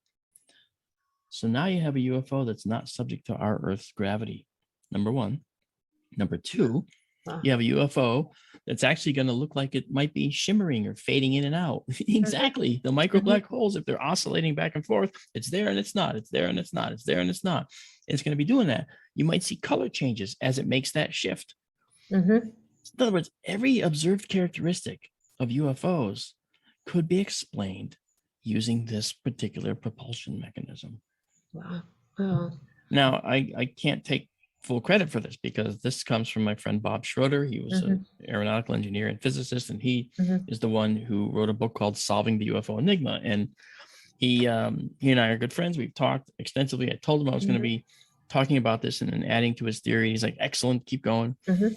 So now you have a UFO that's not subject to our Earth's gravity, number one. Number two, you have a UFO that's actually going to look like it might be shimmering or fading in and out. Exactly. The micro black holes, if they're oscillating back and forth, it's there and it's not. It's there and it's not. It's there and it's not. It's going to be doing that. You might see color changes as it makes that shift. In other words, every observed characteristic of UFOs could be explained using this particular propulsion mechanism. Wow. Now, I can't take full credit for this because this comes from my friend Bob Schroeder. He was an aeronautical engineer and physicist, and he is the one who wrote a book called Solving the Ufo Enigma. And he and I are good friends. We've talked extensively. I told him I was going to be talking about this and then adding to his theory. He's like, excellent, keep going.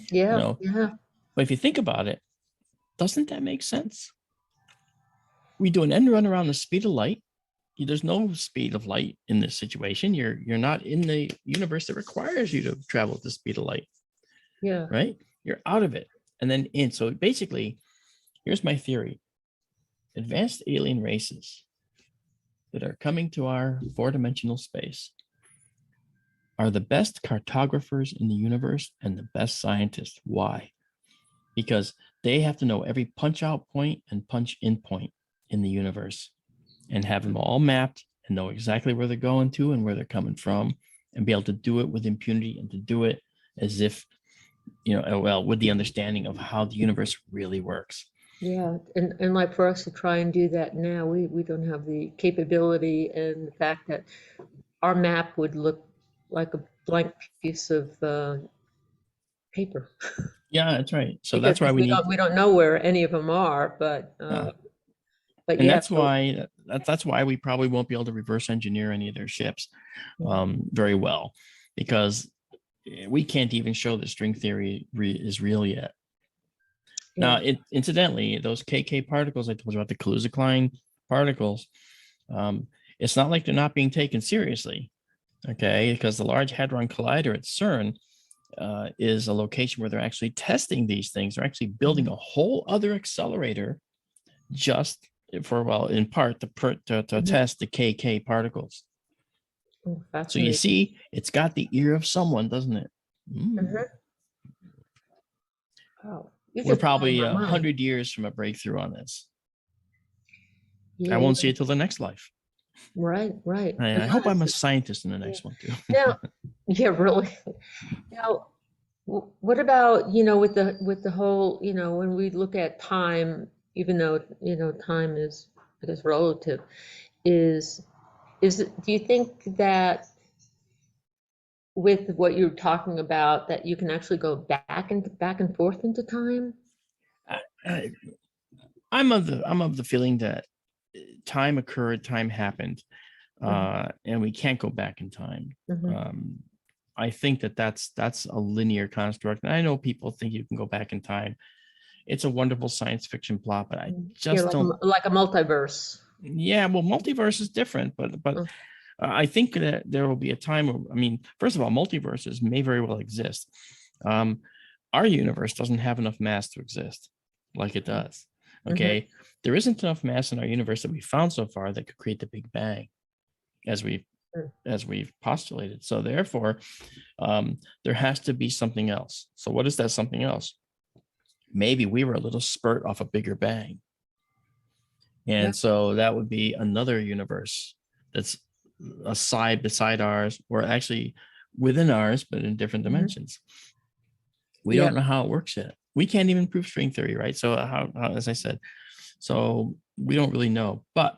Yeah, yeah. But if you think about it, doesn't that make sense? We do an end run around the speed of light. There's no speed of light in this situation. You're not in the universe that requires you to travel at the speed of light. Yeah. Right? You're out of it. And then in. So basically, here's my theory. Advanced alien races that are coming to our four-dimensional space are the best cartographers in the universe and the best scientists. Why? Because they have to know every punch out point and punch in point in the universe and have them all mapped and know exactly where they're going to and where they're coming from and be able to do it with impunity and to do it as if, with the understanding of how the universe really works. Yeah, and like for us to try and do that now, we don't have the capability, and the fact that our map would look like a blank piece of paper. Yeah, that's right. So that's why we don't know where any of them are, but and yeah. that's why we probably won't be able to reverse engineer any of their ships very well, because we can't even show that string theory is real yet. Now, incidentally, those KK particles I told you about, the Kaluza-Klein particles, it's not like they're not being taken seriously, okay? Because the Large Hadron Collider at CERN is a location where they're actually testing these things. They're actually building a whole other accelerator just for, well, in part to test the KK particles. Oh, so you see, it's got the ear of someone, doesn't it? Wow. We're probably 100 years from a breakthrough on this. Yeah, I won't see it till the next life. Right. I hope I'm a scientist in the next one too. Now, yeah, really. Now, what about, with the whole, when we look at time, even though, time is, I guess, relative, do you think that with what you're talking about, that you can actually go back and forth into time? I'm of the feeling that time occurred, time happened, and we can't go back in time. I think that's a linear construct, and I know people think you can go back in time. It's a wonderful science fiction plot, but I just don't like a multiverse. Yeah, well, multiverse is different, but I think that there will be a time where, first of all, multiverses may very well exist. Our universe doesn't have enough mass to exist like it does. Okay, there isn't enough mass in our universe that we found so far that could create the Big Bang, as we've postulated. So therefore, there has to be something else. So what is that something else? Maybe we were a little spurt off a bigger bang. And so that would be another universe that's beside ours, or actually within ours, but in different dimensions. We don't know how it works yet. We can't even prove string theory, right? So how, as I said, so we don't really know. But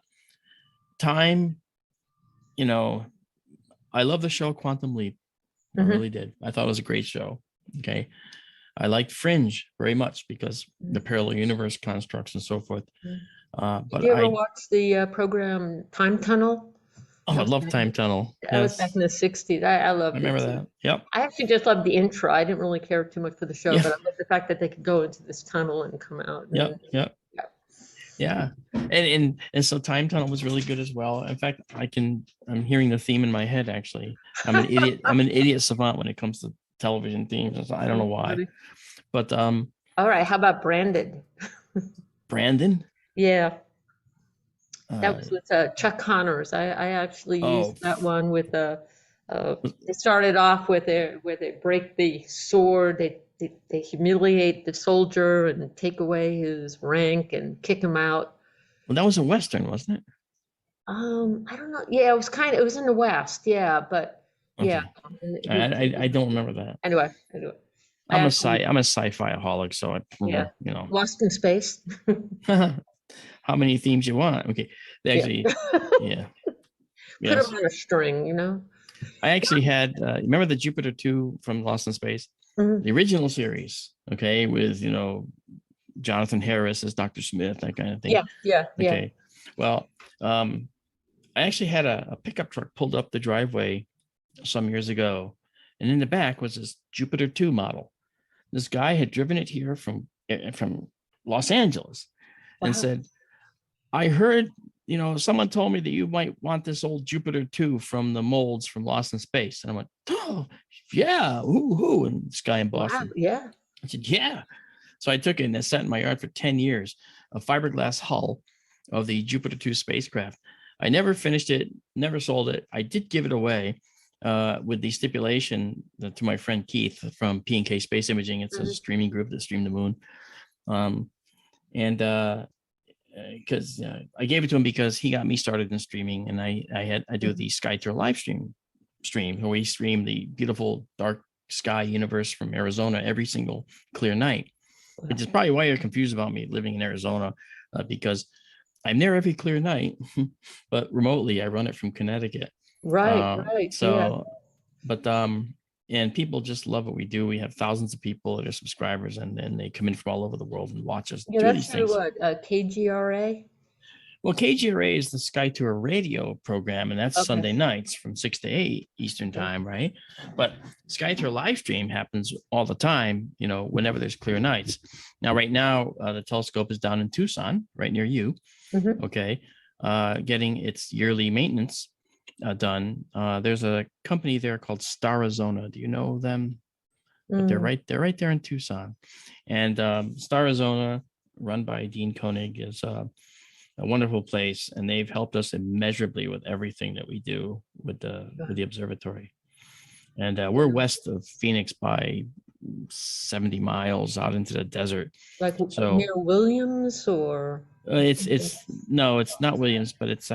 time, I love the show Quantum Leap. I really did. I thought it was a great show. Okay. I liked Fringe very much because the parallel universe constructs and so forth. But did you ever watch the program Time Tunnel? Oh, I love Time Tunnel. That was back in the 60s. I loved it. I remember that. Yep. I actually just loved the intro. I didn't really care too much for the show, but I loved the fact that they could go into this tunnel and come out. Yeah. And so Time Tunnel was really good as well. In fact, I'm hearing the theme in my head, actually. I'm an idiot. I'm an idiot savant when it comes to television themes. I don't know why. But all right, how about Brandon? Brandon? Yeah. That was with Chuck Connors. I actually used that one with they started off with where they break the sword, they humiliate the soldier and take away his rank and kick him out. Well, that was a Western, wasn't it? I don't know. Yeah, it was in the West. Yeah, but yeah. I don't remember that. Anyway. I'm a sci-fi-aholic, so Lost in Space. How many themes you want? Okay, they actually, Put them on a string, I actually had. Remember the Jupiter 2 from Lost in Space, the original series? Okay, with Jonathan Harris as Dr. Smith, that kind of thing. Yeah. Okay, well, I actually had a pickup truck pulled up the driveway some years ago, and in the back was this Jupiter 2 model. This guy had driven it here from Los Angeles and Wow. said, I heard, someone told me that you might want this old Jupiter 2 from the molds from Lost in Space. And I went, oh, yeah, who? And this guy in Wow. Boston. Yeah. I said, yeah. So I took it and it sat in my yard for 10 years, a fiberglass hull of the Jupiter 2 spacecraft. I never finished it, never sold it. I did give it away with the stipulation to my friend Keith from P&K Space Imaging. It's a streaming group that streamed the moon. Because I gave it to him because he got me started in streaming, and I do the Sky Tour live stream where we stream the beautiful dark sky universe from Arizona every single clear night, which is probably why you're confused about me living in Arizona, because I'm there every clear night, but remotely I run it from Connecticut. Right. So, but and people just love what we do. We have thousands of people that are subscribers, and then they come in from all over the world and watch us Yeah, do that's these things. what, KGRA? Well, KGRA is the Sky Tour radio program, and that's Okay. Sunday nights from 6 to 8 Eastern time, right? But Sky Tour live stream happens all the time, whenever there's clear nights. Now, right now, the telescope is down in Tucson, right near you, okay, getting its yearly maintenance done. There's a company there called Starizona. Do you know them? But they're right there in Tucson. And Starizona, run by Dean Koenig, is a wonderful place, and they've helped us immeasurably with everything that we do with the observatory. And we're west of Phoenix by 70 miles out into the desert. Like So near Williams or? it's not Williams, but it's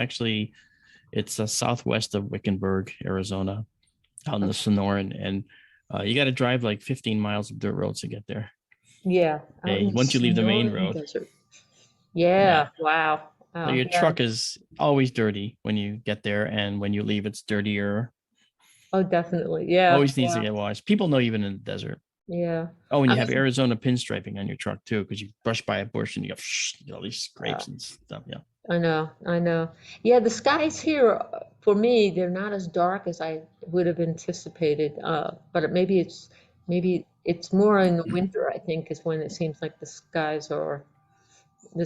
southwest of Wickenburg, Arizona, out in the Sonoran, and you got to drive like 15 miles of dirt roads to get there. Yeah. Once you leave the main road. Desert. Yeah. Wow. So your truck is always dirty when you get there, and when you leave, it's dirtier. Oh, definitely. Yeah. Always needs to get washed. People know even in the desert. Yeah. Oh, and you have Arizona pinstriping on your truck too, because you brush by a bush and you get all these scrapes and stuff. Yeah. I know. Yeah, the skies here, for me, they're not as dark as I would have anticipated. But maybe it's more in the winter, I think, is when it seems like the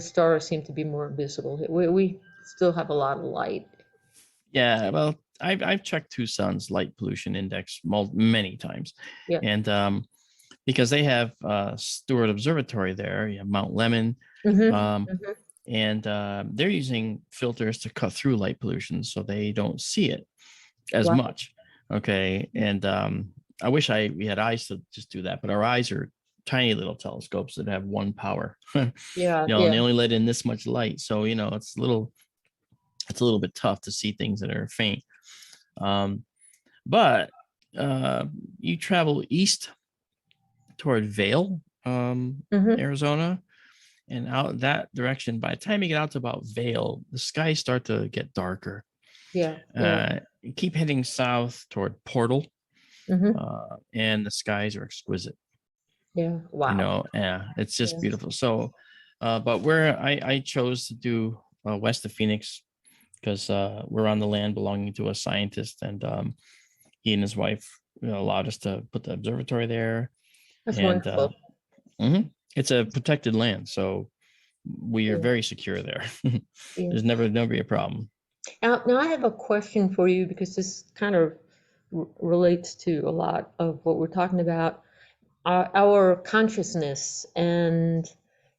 stars seem to be more visible. We still have a lot of light. Yeah, well, I've checked Tucson's light pollution index many times. Yeah. And because they have Stewart Observatory there, you have Mount Lemmon, and they're using filters to cut through light pollution so they don't see it as much. Okay, and I wish we had eyes to just do that, but our eyes are tiny little telescopes that have one power. Yeah. And they only let in this much light, so it's a little bit tough to see things that are faint. But you travel east toward Vail, Arizona, and out that direction. By the time you get out to about Vail, the skies start to get darker. Yeah. You keep heading south toward Portal, and the skies are exquisite. Yeah. Wow. It's just beautiful. So, but where I chose to do west of Phoenix, because we're on the land belonging to a scientist, and he and his wife allowed us to put the observatory there. That's wonderful. It's a protected land, so we are very secure there. There's never a problem. Now I have a question for you, because this kind of relates to a lot of what we're talking about, our consciousness, and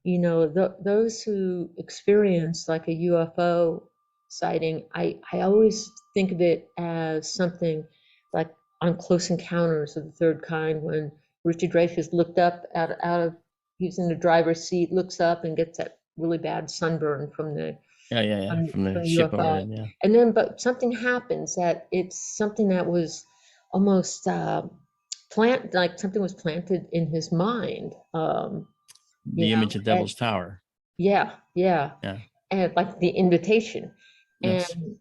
those who experience like a UFO sighting. I always think of it as something like on Close Encounters of the Third Kind, when Richard Dreyfuss looked up out of he was in the driver's seat, looks up and gets that really bad sunburn from the from the ship UFO. overhead, yeah. And then, but something happens that it's something that was almost like something was planted in his mind. The image of Devil's Tower. Yeah. And like the invitation. Yes. And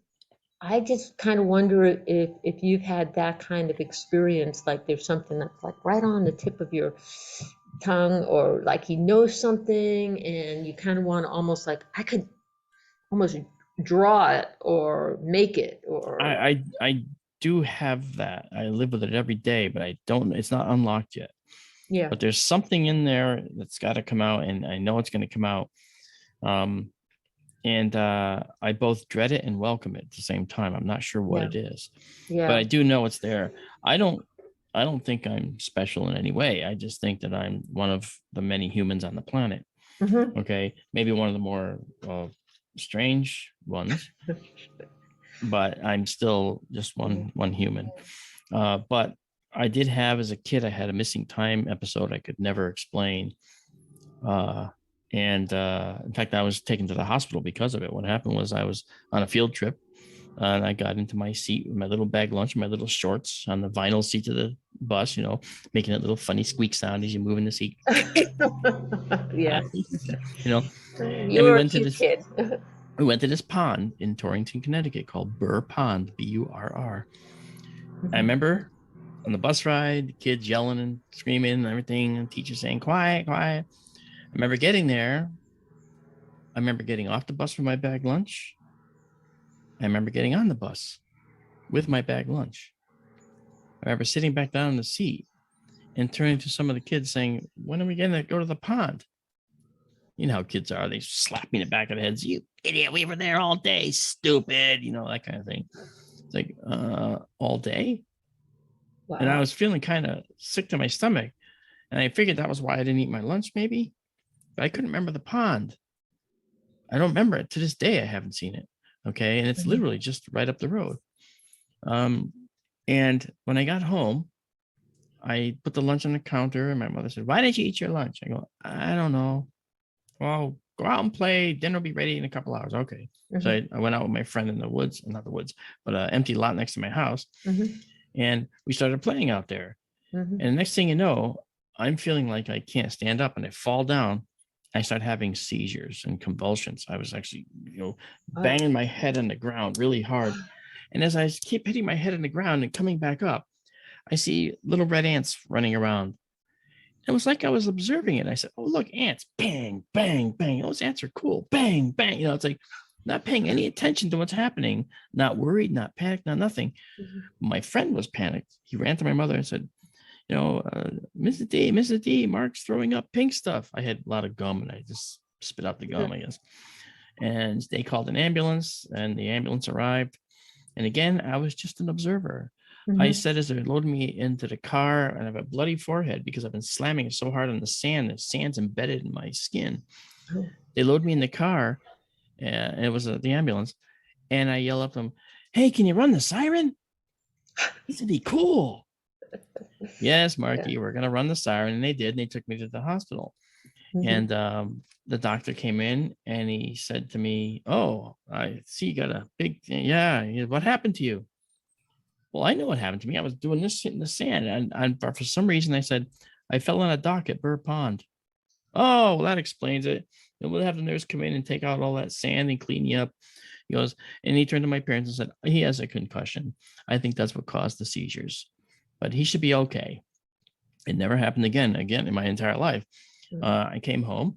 I just kind of wonder if you've had that kind of experience, like there's something that's like right on the tip of your tongue, or like you know something and you kind of want to almost like, I could almost draw it or make it, or I do have that. I live with it every day, but it's not unlocked yet. Yeah. But there's something in there that's got to come out, and I know it's going to come out. And I both dread it and welcome it at the same time. I'm not sure what Yeah. it is, Yeah. but I do know it's there. I don't think I'm special in any way. I just think that I'm one of the many humans on the planet. Mhm. Okay, maybe one of the more strange ones, but I'm still just one human. But I did have, as a kid, I had a missing time episode I could never explain. And in fact, I was taken to the hospital because of it. What happened was I was on a field trip, and I got into my seat with my little bag lunch, my little shorts on the vinyl seat of the bus, making that little funny squeak sound as you move in the seat. Yeah. And You were a cute kid. we went to this pond in Torrington, Connecticut called Burr Pond, Burr. I remember on the bus ride, the kids yelling and screaming and everything, and teachers saying, quiet, quiet. I remember getting there. I remember getting off the bus with my bag lunch. I remember getting on the bus with my bag lunch. I remember sitting back down in the seat and turning to some of the kids saying, when are we going to go to the pond? You know how kids are. They slap me in the back of the heads. You idiot. We were there all day. Stupid. That kind of thing. It's like, all day? Wow. And I was feeling kind of sick to my stomach. And I figured that was why I didn't eat my lunch, maybe. But I couldn't remember the pond. I don't remember it. To this day, I haven't seen it. Okay. And it's literally just right up the road. And when I got home, I put the lunch on the counter, and my mother said, why didn't you eat your lunch? I go, I don't know. Well, go out and play. Dinner will be ready in a couple hours. Okay. So I went out with my friend in the woods, not the woods, but an empty lot next to my house. And we started playing out there. And the next thing you know, I'm feeling like I can't stand up, and I fall down. I start having seizures and convulsions. I was actually, banging my head on the ground really hard. And as I keep hitting my head on the ground and coming back up, I see little red ants running around. It was like I was observing it. I said, oh, look, ants, bang, bang, bang. Those ants are cool. Bang, bang. It's like not paying any attention to what's happening, not worried, not panicked, not nothing. My friend was panicked. He ran to my mother and said, Mrs. D, Mark's throwing up pink stuff. I had a lot of gum, and I just spit out the gum, I guess. And they called an ambulance, and the ambulance arrived. And again, I was just an observer. I said, as they're loading me into the car, and I have a bloody forehead because I've been slamming it so hard on the sand. The sand's embedded in my skin. They load me in the car, and it was the ambulance. And I yell up to them, hey, can you run the siren? He said, be cool. Yes, Marky, we're going to run the siren. And they did. And they took me to the hospital. And the doctor came in, and he said to me, oh, I see you got a big thing. Yeah. What happened to you? Well, I know what happened to me. I was doing this in the sand. And for some reason, I said, I fell in a dock at Burr Pond. Oh, well, that explains it. And we'll have the nurse come in and take out all that sand and clean you up. He goes, and he turned to my parents and said, he has a concussion. I think that's what caused the seizures, but he should be okay. It never happened again in my entire life. I came home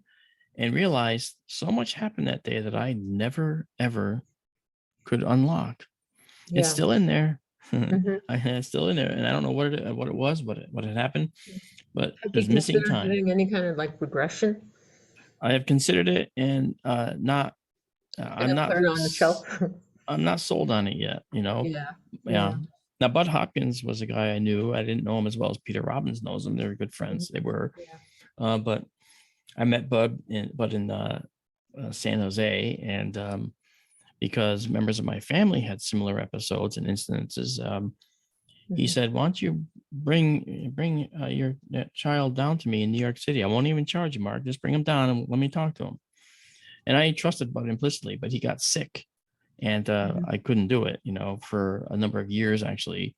and realized so much happened that day that I never, ever could unlock. It's still in there. It's still in there. And I don't know what it was, what had happened, but there's missing time. Doing any kind of regression? I have considered it, and I'm not put it on the shelf. I'm not sold on it yet, Yeah. Now, Bud Hopkins was a guy I knew. I didn't know him as well as Peter Robbins knows him. They were good friends. They were. But I met Bud in San Jose, and because members of my family had similar episodes and incidences, he said, why don't you bring your child down to me in New York City? I won't even charge you, Mark. Just bring him down and let me talk to him. And I trusted Bud implicitly, but he got sick, and I couldn't do it, for a number of years, actually.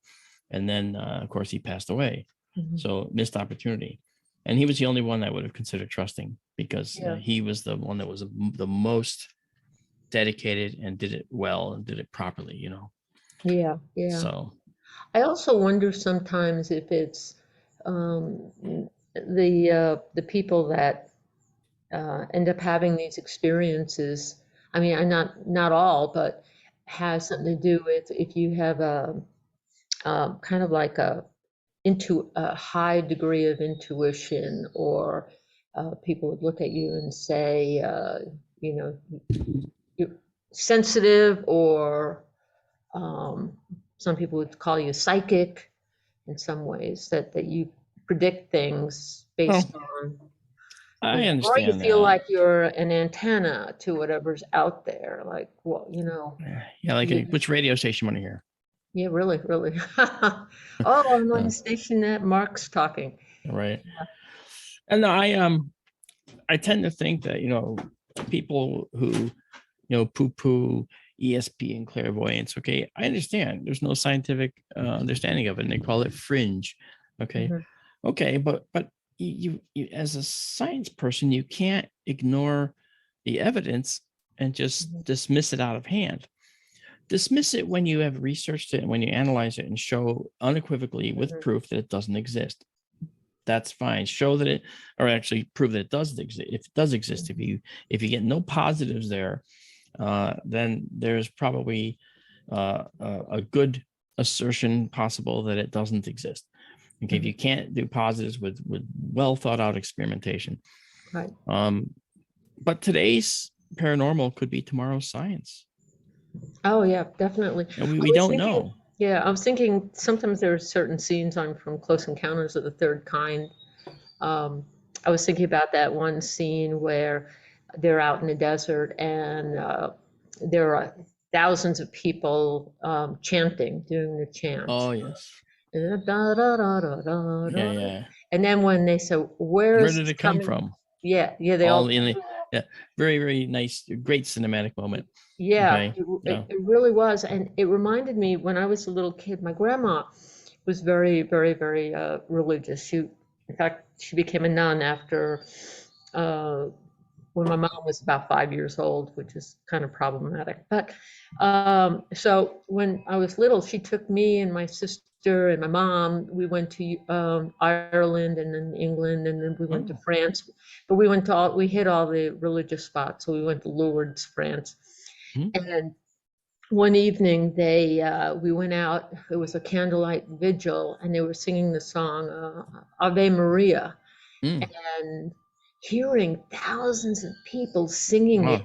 And then, of course, he passed away. So missed opportunity. And he was the only one I would have considered trusting, because he was the one that was the most dedicated and did it well and did it properly, Yeah. So I also wonder sometimes if it's the people that end up having these experiences. I mean, not all, but has something to do with if you have kind of like into a high degree of intuition, or people would look at you and say, you know, you're sensitive, or some people would call you psychic in some ways, that you predict things Well, based on, I or you understand feel that. like you're an antenna to whatever's out there. Like, well, Yeah, like you, which radio station want to hear? yeah, really, really. Oh, I'm on Uh, the station that Mark's talking. right. And no, I tend to think that, people who, poo-poo ESP and clairvoyance, okay, I understand there's no scientific understanding of it, and they call it fringe. Okay. Mhm, Okay, but you as a science person, you can't ignore the evidence and just mhm, dismiss it out of hand. Dismiss it when you have researched it and when you analyze it and show unequivocally with mhm, proof that it doesn't exist. That's fine. Show that it, or actually prove that it does exist. If it does exist, mhm, if you get no positives there, then there's probably a good assertion possible that it doesn't exist. Okay, if mhm. you can't do positives with well thought out experimentation, Right. but today's paranormal could be tomorrow's science, Oh, yeah, definitely. and we, I we was don't thinking, know. yeah, I was thinking sometimes there are certain scenes on from Close Encounters of the Third Kind. Um, I was thinking about that one scene where they're out in the desert, and there are thousands of people chanting, doing the chant. Oh yes, Da, da, da, da, da, da, yeah, da. yeah. And then when they say, where Where is did this it come coming? from? Yeah, yeah, they All all, in the, yeah, very very nice, great cinematic moment. yeah, Okay, yeah. it really was. And it reminded me when I was a little kid, my grandma was very, very, very religious. In fact, she became a nun after uh, when my mom was about 5 years old, which is kind of problematic. But so when I was little, she took me and my sister and my mom. We went to Ireland and then England, and then we went to Oh. France. But we hit all the religious spots. So we went to Lourdes, France, Hmm. and one evening we went out. It was a candlelight vigil, and they were singing the song Ave Maria, Mm. and hearing thousands of people singing Wow, it,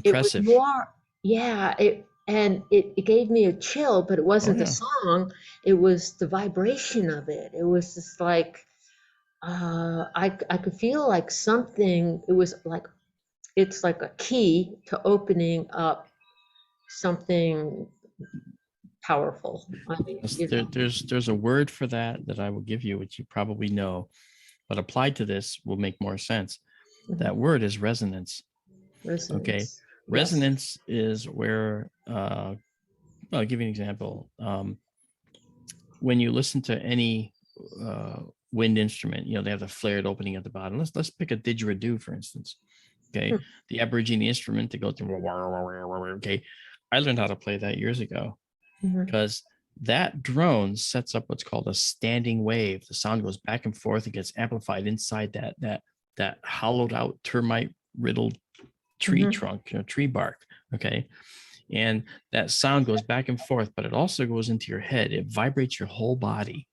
it was impressive. more, yeah, it gave me a chill, but it Oh wasn't the yeah. song, it was the vibration of it. It was just like I could feel like something. It was like it's like a key to opening up something powerful. I mean, There's a word for that I will give you, which you probably know, but applied to this will make more sense. mhm, That word is resonance. Okay, resonance. Yes. resonance is where. I'll give you an example. When you listen to any uh, wind instrument, they have the flared opening at the bottom. Let's pick a didgeridoo, for instance. Okay, Hmm. the Aborigine instrument to go through. Okay, I learned how to play that years ago Mhm, because that drone sets up what's called a standing wave. The sound goes back and forth. It gets amplified inside that hollowed out termite riddled tree mhm, trunk, tree bark. Okay, and that sound goes back and forth, but it also goes into your head. It vibrates your whole body,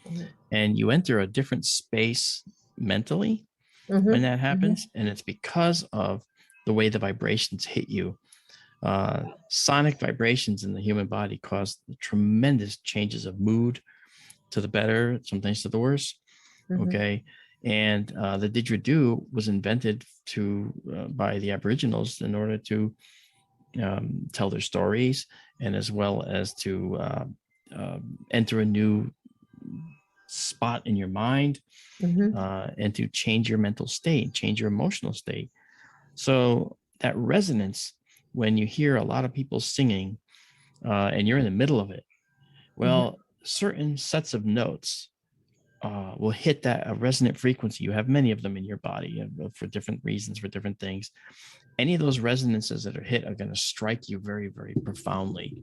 mhm, and you enter a different space mentally when mhm, that mhm. happens, and it's because of the way the vibrations hit you. Sonic vibrations in the human body cause tremendous changes of mood to the better, sometimes to the worse. Mhm. Okay, and the didgeridoo was invented by the Aboriginals in order to tell their stories, and as well as to enter a new spot in your mind, Mhm. and to change your mental state, change your emotional state. So that resonance, when you hear a lot of people singing and you're in the middle of it, Mhm. well, certain sets of notes will hit that a resonant frequency. You have many of them in your body for different reasons, for different things. Any of those resonances that are hit are going to strike you very, very profoundly.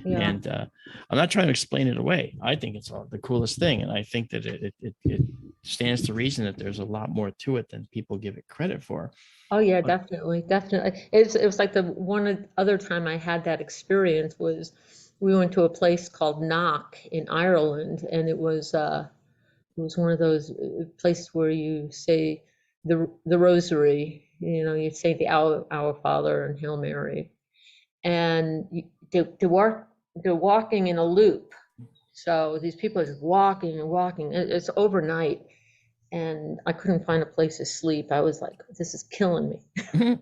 Yeah. And I'm not trying to explain it away. I think it's the coolest thing. And I think that it stands to reason that there's a lot more to it than people give it credit for. Oh yeah, But definitely, definitely. It was like the one other time I had that experience was we went to a place called Knock in Ireland, and it was one of those places where you say the Rosary. You know, you say the Our Father and Hail Mary, and they're walking in a loop. So these people are just walking and walking. It's overnight, and I couldn't find a place to sleep. I was like, this is killing me.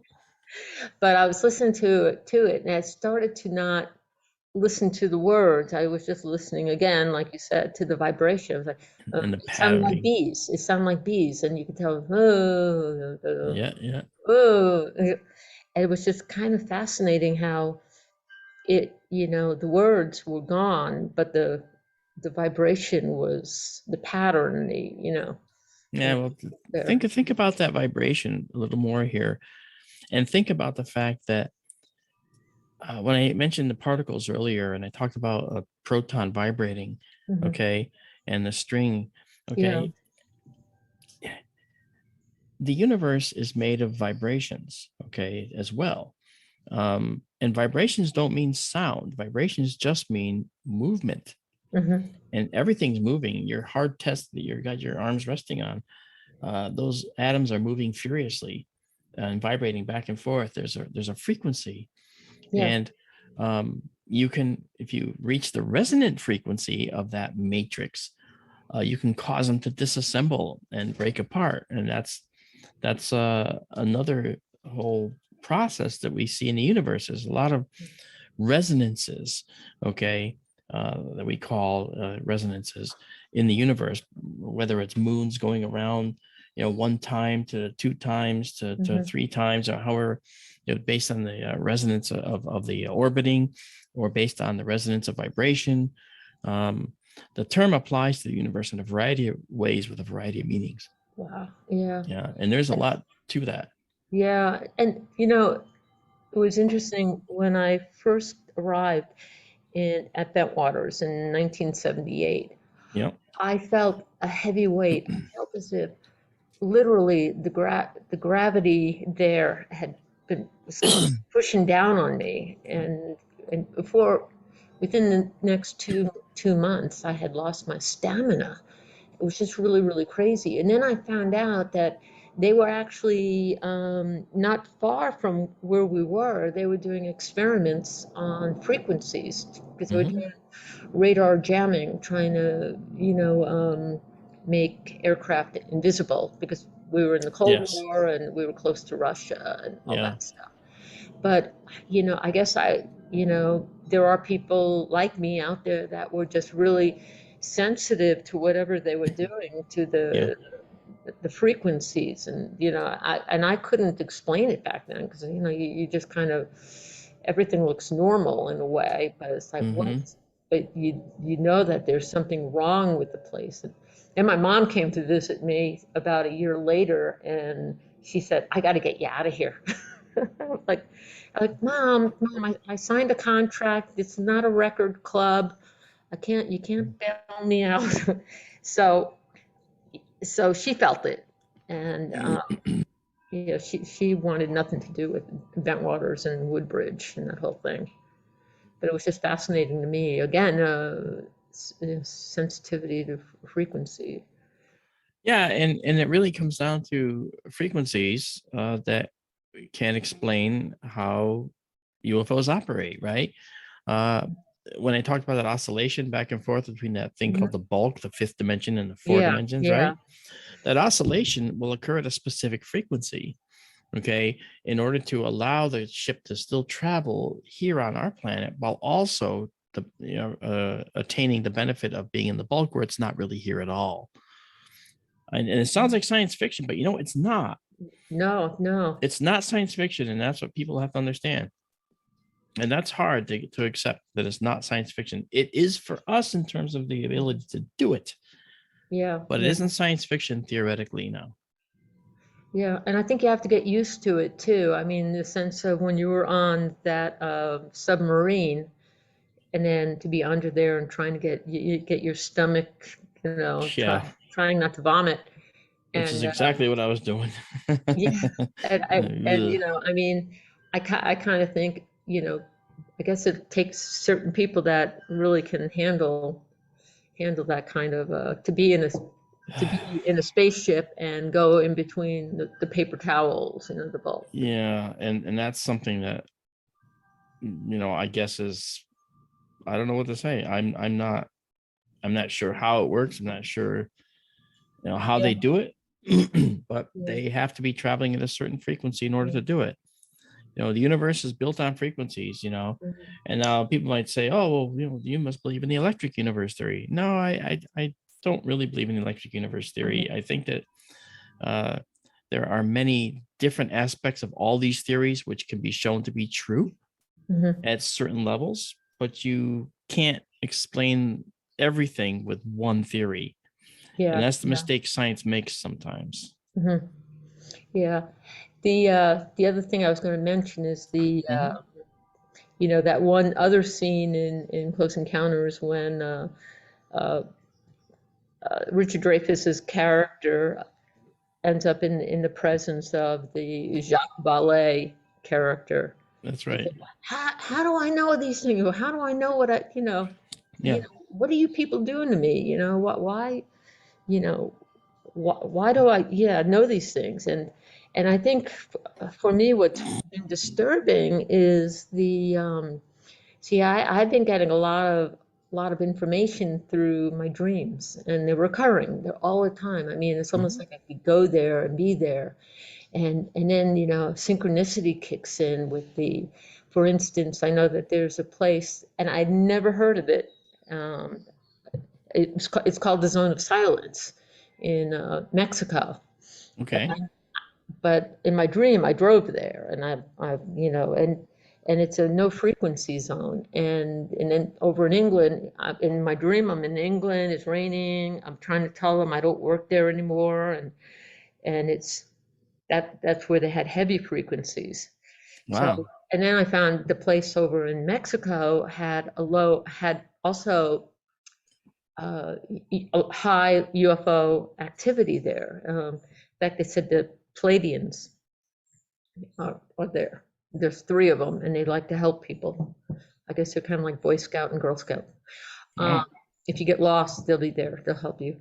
But I was listening to it, and I started to not listen to the words. I was just listening again, like you said, to the vibration. It was like, And the it sounded like patterning. bees. It sounded like bees, and you could tell, oh, Yeah, yeah. oh. It was just kind of fascinating how the words were gone, but the vibration was the pattern, Yeah, well, there. think about that vibration a little more here, and think about the fact that when I mentioned the particles earlier, and I talked about a proton vibrating, Mhm. okay, and the string, Yeah. okay, the universe is made of vibrations, okay, as well. And vibrations don't mean sound. Vibrations just mean movement, Hmm. and everything's moving. Your hard test that you got your arms resting on, those atoms are moving furiously and vibrating back and forth. There's a frequency, Yeah. and you can, if you reach the resonant frequency of that matrix, you can cause them to disassemble and break apart, and that's another whole process that we see in the universe. There's a lot of resonances, okay, that we call resonances in the universe, whether it's moons going around, one time to two times to Hmm. three times, or however, based on the resonance of the orbiting, or based on the resonance of vibration. The term applies to the universe in a variety of ways with a variety of meanings. Wow. Yeah. Yeah, and there's a lot to that. Yeah. And it was interesting when I first arrived at Bentwaters in 1978. Yeah. I felt a heavy weight. I felt as if literally the gravity there had been was pushing down on me, and before within the next two months I had lost my stamina. It was just really, really crazy. And then I found out that they were actually not far from where we were. They were doing experiments on frequencies because they were Hmm. doing radar jamming, trying to, make aircraft invisible because we were in the Cold Yes. War and we were close to Russia and all Yeah. that stuff. But, I guess there are people like me out there that were just really sensitive to whatever they were doing to Yeah. the frequencies. And, I couldn't explain it back then because, you just kind of, everything looks normal in a way, but it's like, what? Hmm. But you know that there's something wrong with the place. And my mom came to visit me about a year later, and she said, "I got to get you out of here." I was like, Mom, I signed a contract. It's not a record club. You can't bail me out. So, so she felt it, and she wanted nothing to do with Bentwaters and Woodbridge and that whole thing. But it was just fascinating to me. Again, sensitivity to frequency. Yeah, and it really comes down to frequencies that can explain how UFOs operate, right? Uh, when I talked about that oscillation back and forth between that thing Mhm. called the bulk, the fifth dimension, and the four Yeah, dimensions, yeah. right? That oscillation will occur at a specific frequency, okay, in order to allow the ship to still travel here on our planet while also attaining the benefit of being in the bulk where it's not really here at all. And it sounds like science fiction, but it's not. No, no. It's not science fiction, and that's what people have to understand. And that's hard to accept, that it's not science fiction. It is for us in terms of the ability to do it, Yeah, but it yeah. isn't science fiction theoretically now. Yeah, and I think you have to get used to it too. I mean, the sense of when you were on that submarine, and then to be under there and trying to get your stomach, Yeah, trying not to vomit, which is and exactly what I was doing. yeah, and Ugh. I mean, I kind of think, I guess it takes certain people that really can handle that kind of to be in a spaceship and go in between the paper towels, the bulk. Yeah, and that's something that, I guess is, I don't know what to say. I'm not sure how it works. I'm not sure, how Yeah, they do it, but yeah. they have to be traveling at a certain frequency in order to do it. The universe is built on frequencies, Mhm. and now people might say, oh, well, you must believe in the electric universe theory. No, I don't really believe in the electric universe theory. Mhm. I think that there are many different aspects of all these theories which can be shown to be true Mhm. at certain levels, but you can't explain everything with one theory. And Yeah, that's the yeah. mistake science makes sometimes. Mhm. Yeah. The other thing I was going to mention is Mhm. that one other scene in Close Encounters when uh, Richard Dreyfuss's character ends up in the presence of the Jacques Vallée character. That's He right. said, how do I know these things? Or how do I know Yeah. what are you people doing to me? Why, you know, why do I, know these things? And I think for me, what's been disturbing is see, I've been getting a lot of information through my dreams, and they're recurring. They're all the time. I mean, it's almost Mhm. like I could go there and be there. And then, synchronicity kicks in with for instance, I know that there's a place, and I'd never heard of it. Um, it's called the Zone of Silence in Mexico. Okay. But in my dream, I drove there, and and it's a no frequency zone. And then over in England, in my dream, I'm in England. It's raining. I'm trying to tell them I don't work there anymore, and that's where they had heavy frequencies. So, Wow. and then I found the place over in Mexico had also high UFO activity there. In fact, they said the Pleiadians are there. There's three of them, and they like to help people. I guess they're kind of like Boy Scout and Girl Scout. Um, Wow. if you get lost, they'll be there. They'll help you.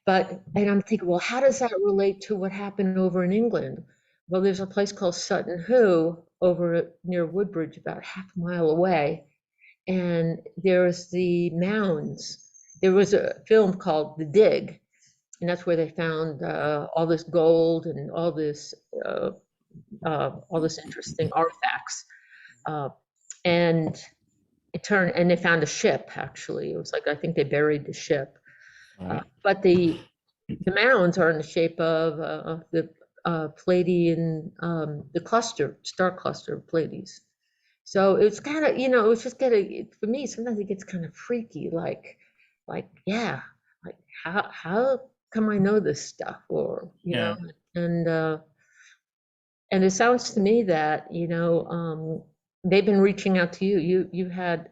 And I'm thinking, well, how does that relate to what happened over in England? Well, there's a place called Sutton Hoo over near Woodbridge, about half a mile away, and there's the mounds. There was a film called The Dig, and that's where they found all this gold and all this interesting artifacts. Uh, and and they found a ship. Actually, it was like I think they buried the ship. All right. But the mounds are in the shape of the Pleiadian, the star cluster of Pleiades. So it's kind of, it's just getting, for me, sometimes it gets kind of freaky, yeah, like how come I know this stuff? Or, Yeah. and, uh, and it sounds to me that, they've been reaching out to you. You had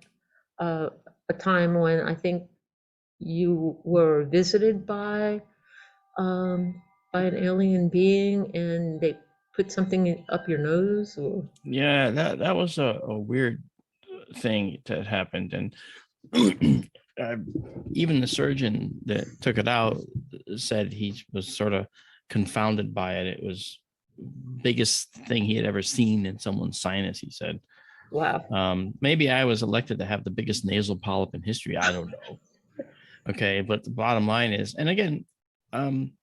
uh, a time when I think you were visited um, by an alien being, and they put something up your nose, or Yeah, that was a weird thing that happened. And uh, even the surgeon that took it out said he was sort of confounded by it. It was biggest thing he had ever seen in someone's sinus, he said. wow. Maybe I was elected to have the biggest nasal polyp in history. I don't know. Okay, but the bottom line is, and again, um,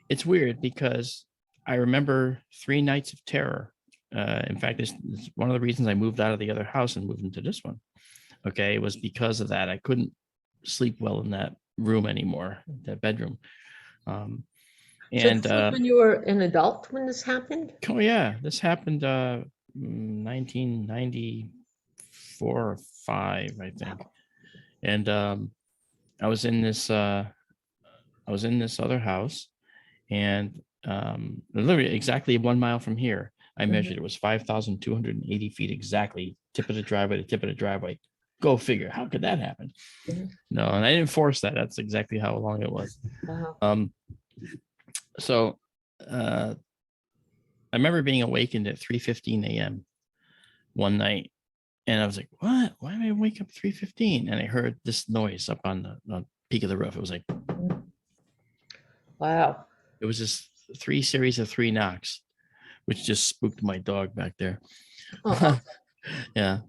it's weird because I remember 3 nights of terror. In fact, this is one of the reasons I moved out of the other house and moved into this one. Okay, it was because of that. I couldn't sleep well in that room anymore, that bedroom. Um, So and this was when you were an adult when this happened? oh yeah, this happened 1994 or five, I think. And I was in this other house, and literally exactly 1 mile from here, I measured Mhm. it was 5,280 feet exactly, tip of the driveway to tip of the driveway. Go figure. How could that happen? Mhm. No, and I didn't force that. That's exactly how long it was. Wow. Um, so uh, I remember being awakened at 3:15 a.m. one night, And I was like, what? Why did I wake up 3:15? And I heard this noise up on the peak of the roof. It was like, Wow. it was just three series of three knocks, which just spooked my dog back there. Oh, Yeah.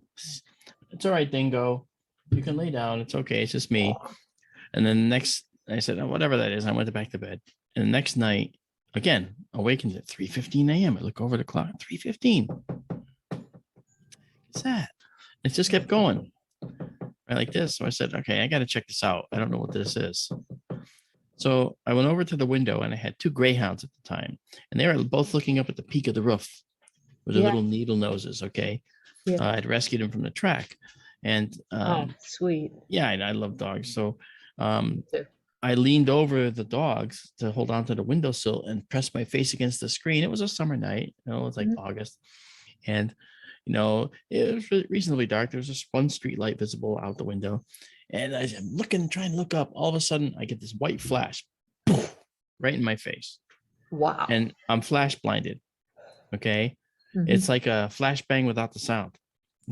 It's all right, Dingo. You can lay down. It's okay. It's just me. And then I said, oh, whatever that is. I went back to bed. And the next night, again, awakened at 3:15 a.m. I look over the clock, 3:15. What's that? It just kept going. Right, like this. So I said, okay, I got to check this out. I don't know what this is. So I went over to the window and I had two greyhounds at the time. And they were both looking up at the peak of the roof with their Yeah. little needle noses. Okay. Yeah. I'd rescued them from the track. And Oh, sweet. yeah, and I love dogs. So too. I leaned over the dogs to hold on to the windowsill and pressed my face against the screen. It was a summer night, it was like August. And, it was reasonably dark. There was just one street light visible out the window. And I'm looking, trying to look up. All of a sudden, I get this white flash right in my face. Wow. And I'm flash blinded. Okay. It's like a flashbang without the sound.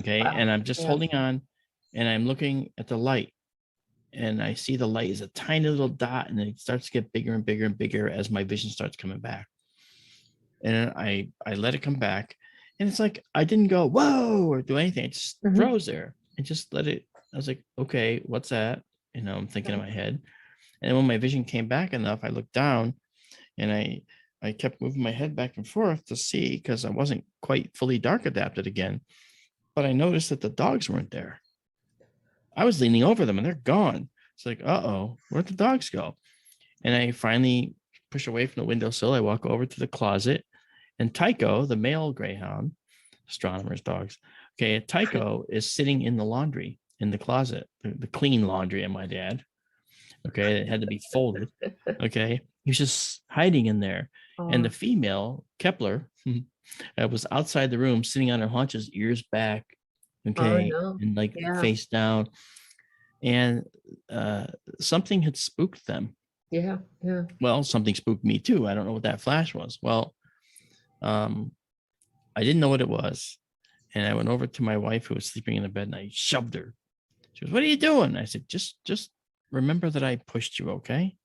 Okay. Wow. And I'm just Yeah. holding on and I'm looking at the light. And I see the light is a tiny little dot, and it starts to get bigger and bigger and bigger as my vision starts coming back. And I let it come back, and it's like I didn't go whoa or do anything. It just froze there and just let it. I was like, okay, what's that? I'm thinking in my head. And when my vision came back enough, I looked down, and I kept moving my head back and forth to see, because I wasn't quite fully dark adapted again. But I noticed that the dogs weren't there. I was leaning over them and they're gone. It's like, uh-oh, where'd the dogs go? And I finally push away from the windowsill. I walk over to the closet, and Tycho, the male greyhound, astronomers' dogs, okay, Tycho is sitting in the laundry in the closet, the clean laundry, I might add. Okay, it had to be folded. Okay, he was just hiding in there. And the female, Kepler, was outside the room, sitting on her haunches, ears back, okay, and like face down. And something had spooked them. Yeah. Well, something spooked me too. I don't know what that flash was. Well, I didn't know what it was. And I went over to my wife, who was sleeping in the bed, and I shoved her. She goes, "What are you doing?" I said, just remember that I pushed you, okay?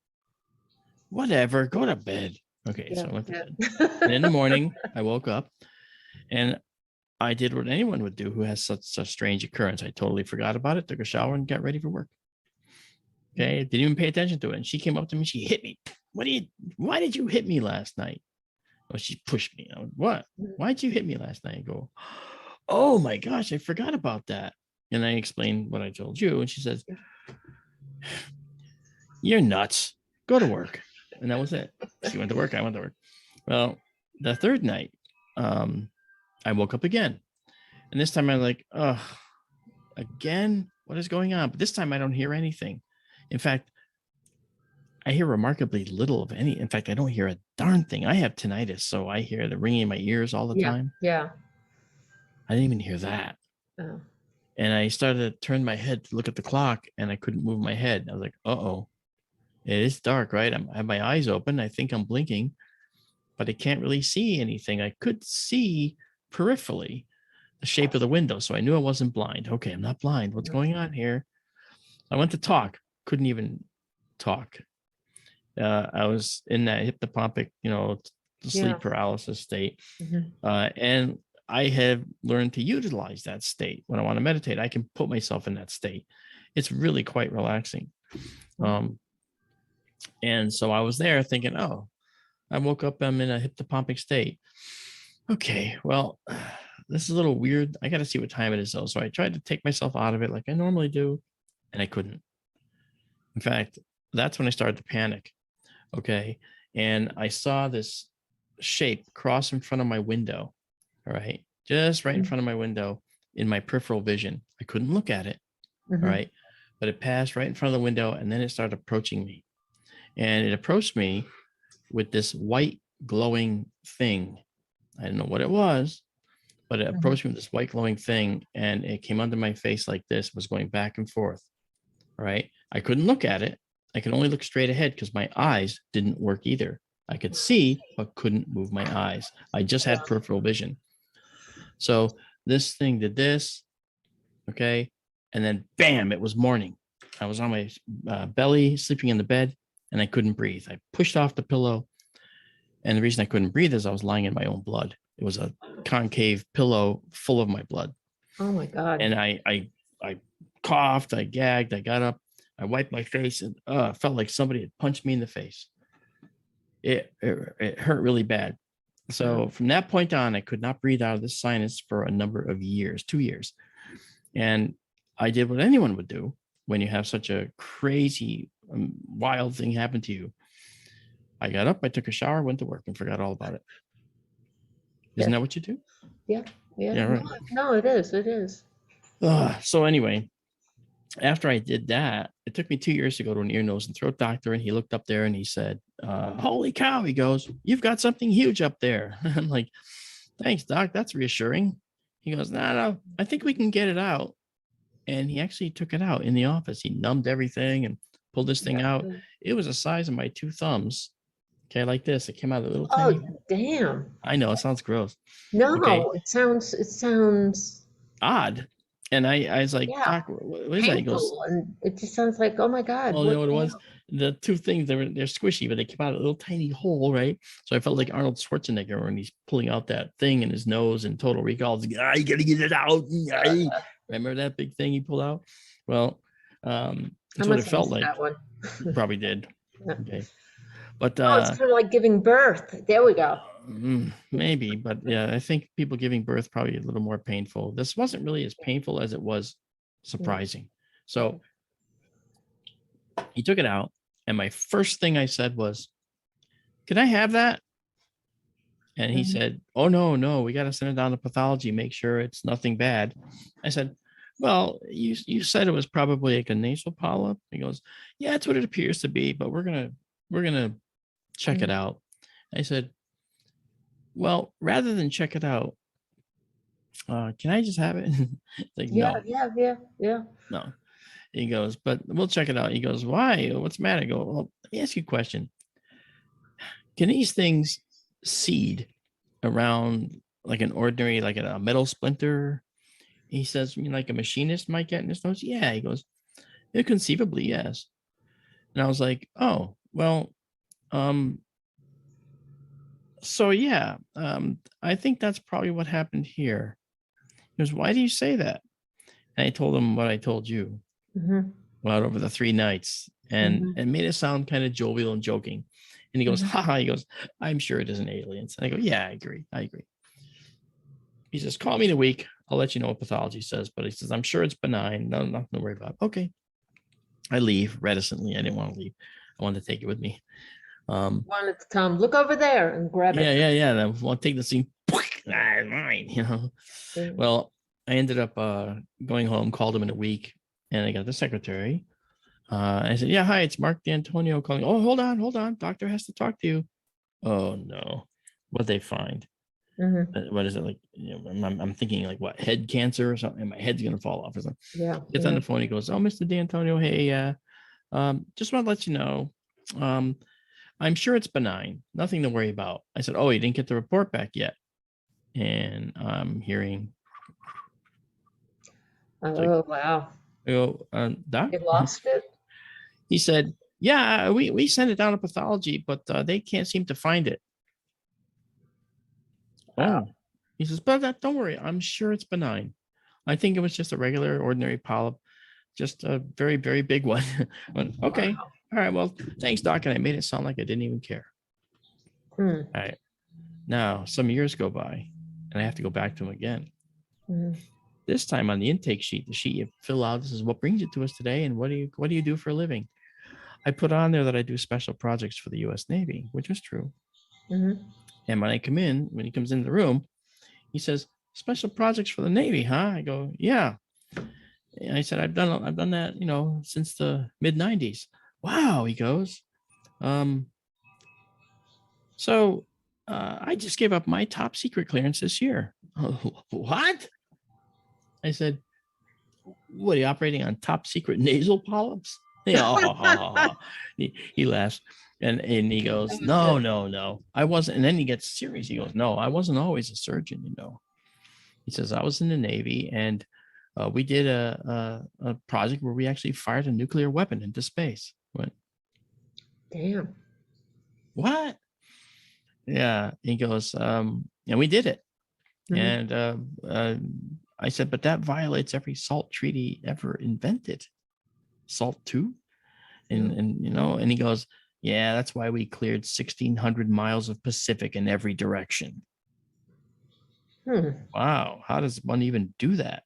Whatever, go to bed. Okay, so I went to bed. And in the morning, I woke up and I did what anyone would do who has such a strange occurrence. I totally forgot about it, took a shower, and got ready for work. Okay, didn't even pay attention to it. And she came up to me, she hit me. Why did you hit me last night? Well, she pushed me. I went, what? Why'd you hit me last night? I go, oh my gosh, I forgot about that. And I explained what I told you. And she says, you're nuts. Go to work. And that was it. She went to work. I went to work. Well, the third night, I woke up again. And this time I'm like, oh, again? What is going on? But this time I don't hear anything. In fact, I hear remarkably little of any. In fact, I don't hear a darn thing. I have tinnitus, so I hear the ringing in my ears all the time. Yeah. I didn't even hear that. Oh. And I started to turn my head to look at the clock, and I couldn't move my head. I was like, uh-oh. It is dark, right? I have my eyes open. I think I'm blinking, but I can't really see anything. I could see peripherally the shape of the window, so I knew I wasn't blind. Okay, I'm not blind. What's going on here? I went to talk. Couldn't even talk. I was in that hypnopompic, sleep paralysis state. And I have learned to utilize that state when I want to meditate. I can put myself in that state. It's really quite relaxing. And so I was there thinking, oh, I woke up, I'm in a hypnopompic state. Okay, well, this is a little weird. I got to see what time it is, though. So I tried to take myself out of it like I normally do, and I couldn't. In fact, that's when I started to panic. Okay. And I saw this shape cross in front of my window. All right. Just right in front of my window in my peripheral vision. I couldn't look at it. All right. But it passed right in front of the window, and then it started approaching me. And it approached me with this white glowing thing. I didn't know what it was, but it approached me with this white glowing thing, and it came under my face like this, was going back and forth. All right. I couldn't look at it. I could only look straight ahead because my eyes didn't work either. I could see, but couldn't move my eyes. I just had peripheral vision. So this thing did this, Okay. And then bam, it was morning. I was on my belly, sleeping in the bed, and I couldn't breathe. I pushed off the pillow. And the reason I couldn't breathe is I was lying in my own blood. It was a concave pillow full of my blood. Oh my God. And I coughed, I gagged, I got up, I wiped my face, and it felt like somebody had punched me in the face. It hurt really bad. So from that point on, I could not breathe out of this sinus for a number of years, 2 years. And I did what anyone would do when you have such a crazy, wild thing happen to you. I got up, I took a shower, went to work, and forgot all about it. Isn't that what you do? Yeah. Right. No, it is. It is. So anyway, after I did that, it took me 2 years to go to an ear, nose, and throat doctor. And he looked up there and he said, holy cow, he goes, you've got something huge up there. I'm like, thanks, doc. That's reassuring. He goes, no, I think we can get it out. And he actually took it out in the office. He numbed everything and pulled this thing out. It was the size of my 2 thumbs. Okay, like this. It came out a little tiny. Oh, damn. I know, it sounds gross. No, okay. It sounds odd. And I was like, Doc, what is that? He goes, and it just sounds like, oh my God. Well, you know what it was? The 2 things, they're squishy, but they came out a little tiny hole, right? So I felt like Arnold Schwarzenegger when he's pulling out that thing in his nose in Total Recall. You gotta get it out. Remember that big thing he pulled out? Well, that's what it felt like. That one. You probably did. Okay. But it's kind of like giving birth. There we go. Maybe, but yeah, I think people giving birth probably a little more painful. This wasn't really as painful as it was surprising. So he took it out, and my first thing I said was, can I have that? And he said, oh, no, we got to send it down to pathology, make sure it's nothing bad. I said, well, you said it was probably like a nasal polyp. He goes, yeah, that's what it appears to be, but we're gonna check it out. I said, well, rather than check it out, can I just have it? Like, yeah, no. Yeah. No. He goes, but we'll check it out. He goes, why? What's the matter? I go, well, let me ask you a question. Can these things seed around like an ordinary, like a metal splinter? He says, you mean like a machinist might get in his nose? Yeah. He goes, conceivably, yes. And I was like, oh, well, so yeah, I think that's probably what happened here. He goes, why do you say that? And I told him what I told you about over the 3 nights, and made it sound kind of jovial and joking. And he goes, haha, he goes, I'm sure it isn't aliens. And I go, yeah, I agree. He says, call me in a week. I'll let you know what pathology says. But he says, I'm sure it's benign. No, nothing to worry about. Okay. I leave reticently. I didn't want to leave. I wanted to take it with me. Wanted to come look over there and grab it. Yeah. I want to take the scene. Mine, Well, I ended up going home, called him in a week, and I got the secretary. I said, yeah, hi, it's Marc D'Antonio calling. Oh, hold on. Doctor has to talk to you. Oh, no. What'd they find? What is it like? I'm thinking like what, head cancer or something, and my head's gonna fall off or something. Yeah. Gets on the phone. He goes, oh, Mr. D'Antonio, hey, just want to let you know, I'm sure it's benign, nothing to worry about. I said, oh, you didn't get the report back yet? And I'm hearing. Oh, like, wow. I go, Doc? You lost it? He said, yeah, we sent it down to pathology, but they can't seem to find it. Oh, he says, but don't worry. I'm sure it's benign. I think it was just a regular, ordinary polyp, just a very, very big one. Okay. Wow. All right. Well, thanks, Doc. And I made it sound like I didn't even care. All right. Now, some years go by, and I have to go back to him again. This time on the intake sheet, the sheet you fill out, this is what brings you to us today, and what do you do for a living? I put on there that I do special projects for the U.S. Navy, which was true. And when he comes in the room, he says, special projects for the Navy, huh? I go, yeah. And I said, I've done that, since the mid 90s. Wow, he goes. So I just gave up my top secret clearance this year. What? I said, what, are you operating on top secret nasal polyps? He laughs. And he goes, no, I wasn't. And then he gets serious. He goes, no, I wasn't always a surgeon, He says, I was in the Navy, and we did a project where we actually fired a nuclear weapon into space. Went, Damn. what? Yeah. He goes, and we did it. Mhm. And I said, but that violates every SALT treaty ever invented. SALT 2? And you know, and he goes, yeah, that's why we cleared 1,600 miles of Pacific in every direction. Hmm. Wow. How does one even do that?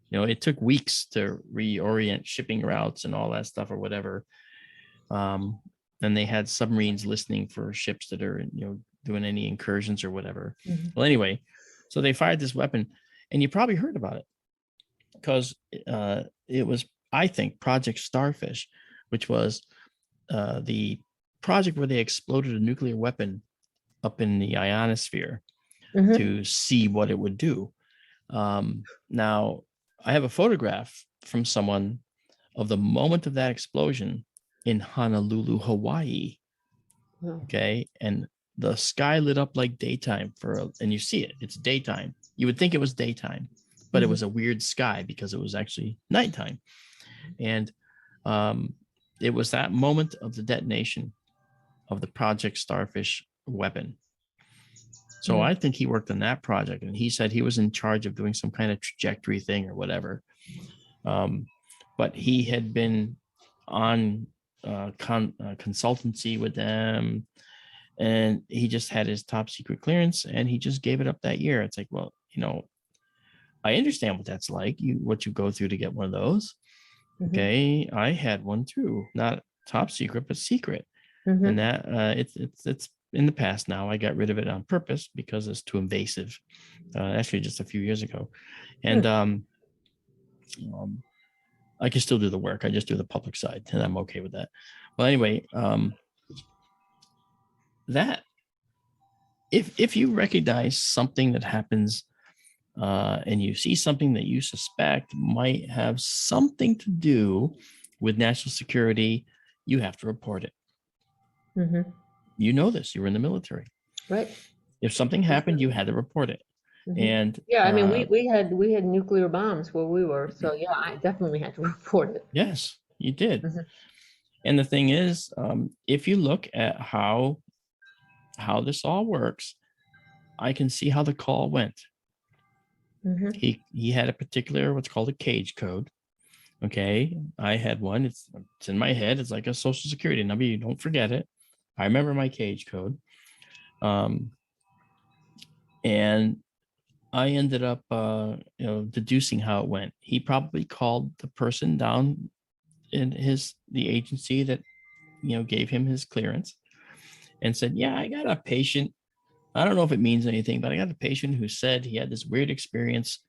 You know, it took weeks to reorient shipping routes and all that stuff or whatever. And they had submarines listening for ships that are, you know, doing any incursions or whatever. Mhm. Well, anyway, so they fired this weapon, and you probably heard about it because it was, I think, Project Starfish, which was the project where they exploded a nuclear weapon up in the ionosphere Mhm. to see what it would do. Now, I have a photograph from someone of the moment of that explosion in Honolulu, Hawaii. Wow. Okay. And the sky lit up like daytime and you see it, it's daytime. You would think it was daytime, but it Mhm. was a weird sky because it was actually nighttime. And it was that moment of the detonation of the Project Starfish weapon. So Mhm. I think he worked on that project, and he said he was in charge of doing some kind of trajectory thing or whatever. But he had been on consultancy with them, and he just had his top secret clearance, and he just gave it up that year. It's like, well, you know, I understand what that's like, what you go through to get one of those. Mhm. Okay, I had one too, not top secret, but secret, Mhm. and that it's in the past now. I got rid of it on purpose because it's too invasive. Actually, just a few years ago, and I can still do the work. I just do the public side, and I'm okay with that. Well, anyway, that if you recognize something that happens and you see something that you suspect might have something to do with national security, you have to report it. Mhm. You know this. You were in the military. Right. If something happened, you had to report it. Mhm. And Yeah, I mean, we had nuclear bombs where we were, so yeah, I definitely had to report it. yes, you did. Mhm. And the thing is, if you look at how this all works, I can see how the call went. Mhm. He had a particular what's called a cage code. Okay, I had one. It's in my head. It's like a social security number. You don't forget it. I remember my cage code. And I ended up, deducing how it went. He probably called the person down in the agency that gave him his clearance and said, "Yeah, I got a patient. I don't know if it means anything, but I got a patient who said he had this weird experience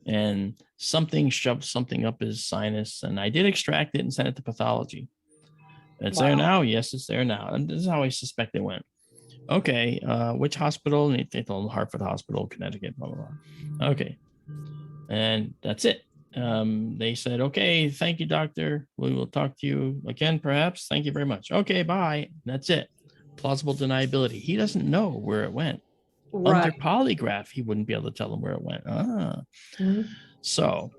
and something shoved something up his sinus, and I did extract it and send it to pathology. It's there Wow. now. Yes, it's there now. And this is how I suspect it went. Okay, which hospital? And they told Hartford Hospital, Connecticut, blah, blah, blah. Okay. And that's it. They said, okay, thank you, doctor. We will talk to you again, perhaps. Thank you very much. Okay, bye. That's it. Plausible deniability. He doesn't know where it went. Under Right. polygraph, he wouldn't be able to tell him where it went. Mhm. So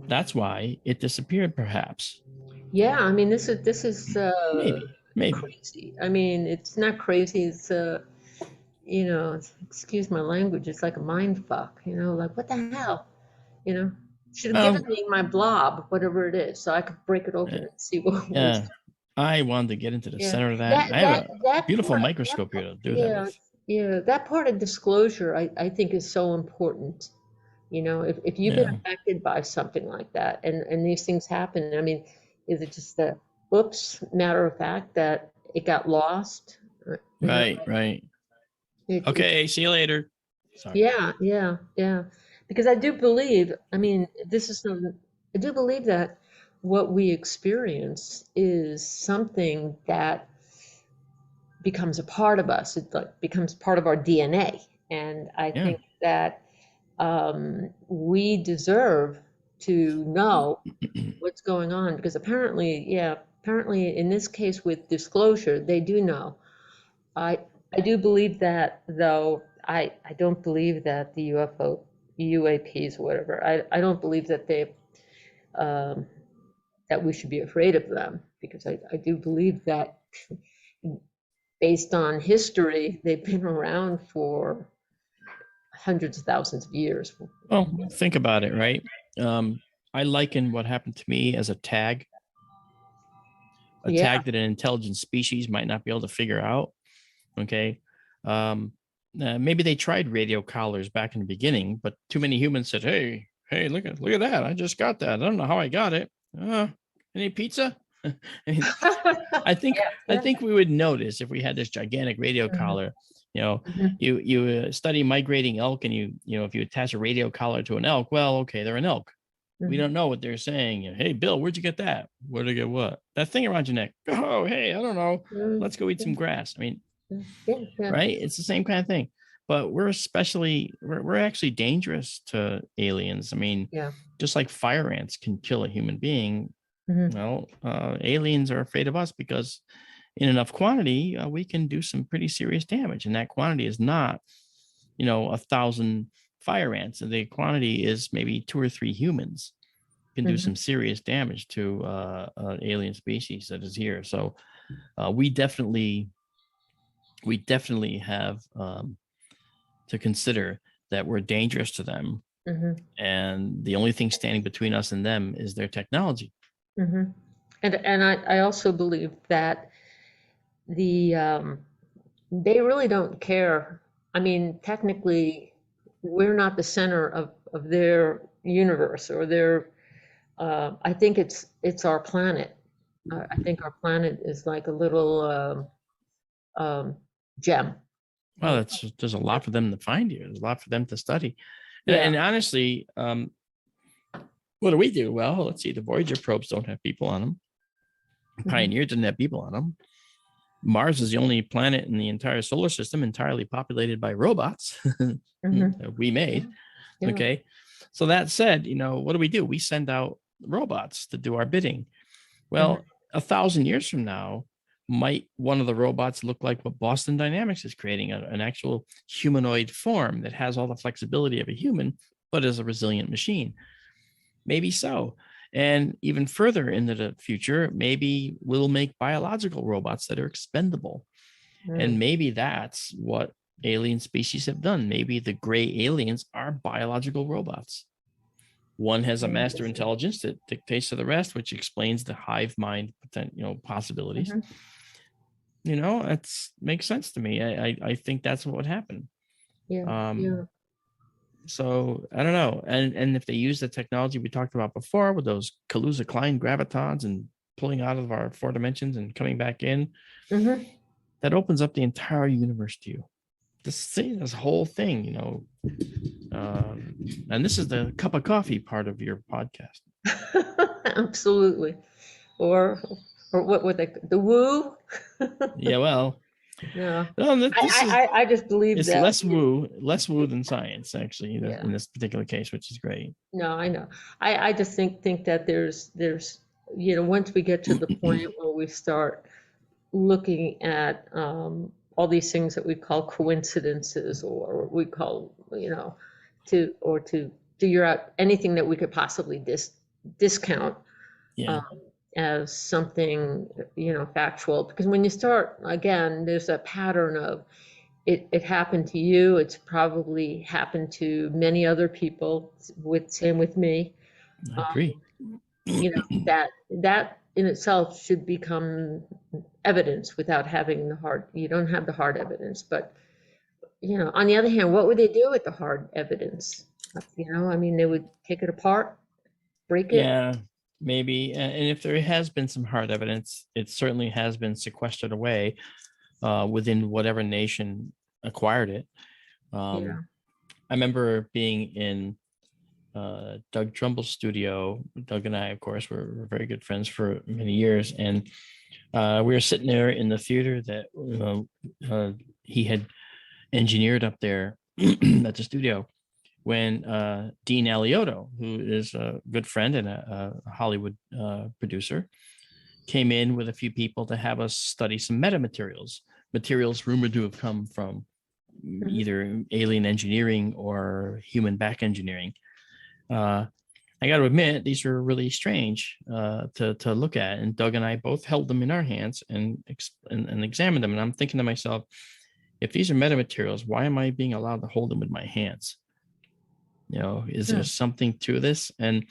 that's why it disappeared, perhaps. Yeah, I mean, this is Maybe. crazy. I mean, it's not crazy. It's excuse my language. It's like a mind fuck. Like what the hell? You know, should have given Well, me my blob, whatever it is, so I could break it open and see what was. yeah, I wanted to get into the Yeah, center of that. that I have that a that beautiful part, microscope here to do that yeah, with. yeah, that part of disclosure, I think is so important. If you've been Yeah, affected by something like that, and these things happen, I mean, is it just a oops, matter of fact that it got lost? You know, right. it Okay, see you later. Sorry. yeah, yeah, yeah. Because I do believe, I mean, I do believe that what we experience is something that becomes a part of us. It like becomes part of our DNA. And I Yeah. think that we deserve to know what's going on because apparently in this case with disclosure, they do know. I I do believe that though I don't believe that the UFO UAPs or whatever. I don't believe that that we should be afraid of them, because I do believe that based on history, they've been around for hundreds of thousands of years. Well, think about it, right? I liken what happened to me as a tag Yeah. that an intelligent species might not be able to figure out. Okay. Maybe they tried radio collars back in the beginning, but too many humans said, hey, look at that. I just got that. I don't know how I got it. Any pizza? I think we would notice if we had this gigantic radio collar. You study migrating elk, and if you attach a radio collar to an elk, well, okay, they're an elk. We don't know what they're saying. Hey, Bill, where'd you get that? Where'd I get what? That thing around your neck. Oh, hey, I don't know. Let's go eat some grass. I mean, right? It's the same kind of thing. But we're actually dangerous to aliens. I mean, just like fire ants can kill a human being, aliens are afraid of us because in enough quantity, we can do some pretty serious damage. And that quantity is not, 1,000 fire ants. And the quantity is maybe 2 or 3 humans can do some serious damage to an alien species that is here. So we definitely have to consider that we're dangerous to them. And the only thing standing between us and them is their technology. And I also believe that they really don't care. I mean, technically, we're not the center of their universe or their. I think it's our planet. I think our planet is like a little gem. Well, there's a lot for them to find here. There's a lot for them to study. And honestly, what do we do? Well, let's see. The Voyager probes don't have people on them. Pioneer didn't have people on them. Mars is the only planet in the entire solar system entirely populated by robots that we made. Okay. So that said, what do? We send out robots to do our bidding. Well, 1,000 years from now, might one of the robots look like what Boston Dynamics is creating, an actual humanoid form that has all the flexibility of a human, but is a resilient machine? Maybe so. And even further into the future, maybe we'll make biological robots that are expendable. And maybe that's what alien species have done. Maybe the gray aliens are biological robots. One has a master intelligence that dictates to the rest, which explains the hive mind possibilities. It makes sense to me. I think that's what would happen. So I don't know. And if they use the technology we talked about before with those Kaluza-Klein gravitons and pulling out of our 4 dimensions and coming back in, that opens up the entire universe to you. This whole thing, and this is the cup of coffee part of your podcast. Absolutely. Or what would the woo? Yeah, well. No, no I just believe it's that less woo than science, actually, in this particular case, which is great. No, I know. I just think that there's once we get to the point where we start looking at all these things that we call coincidences, or we call to figure out anything that we could possibly discount as something factual, because when you start again, there's a pattern of it happened to you, it's probably happened to many other people, same with me. I agree. That in itself should become evidence without having you don't have the hard evidence. But on the other hand, what would they do with the hard evidence? I mean, they would take it apart, break it. Yeah, maybe. And if there has been some hard evidence, it certainly has been sequestered away within whatever nation acquired it. I remember being in Doug Trumbull's studio. Doug and I, of course, were very good friends for many years. And we were sitting there in the theater that he had engineered up there at the studio when Dean Alioto, who is a good friend and a Hollywood producer, came in with a few people to have us study some metamaterials, materials rumored to have come from either alien engineering or human back engineering. I got to admit, these are really strange to look at. And Doug and I both held them in our hands and examined them. And I'm thinking to myself, if these are metamaterials, why am I being allowed to hold them with my hands? Is there something to this? And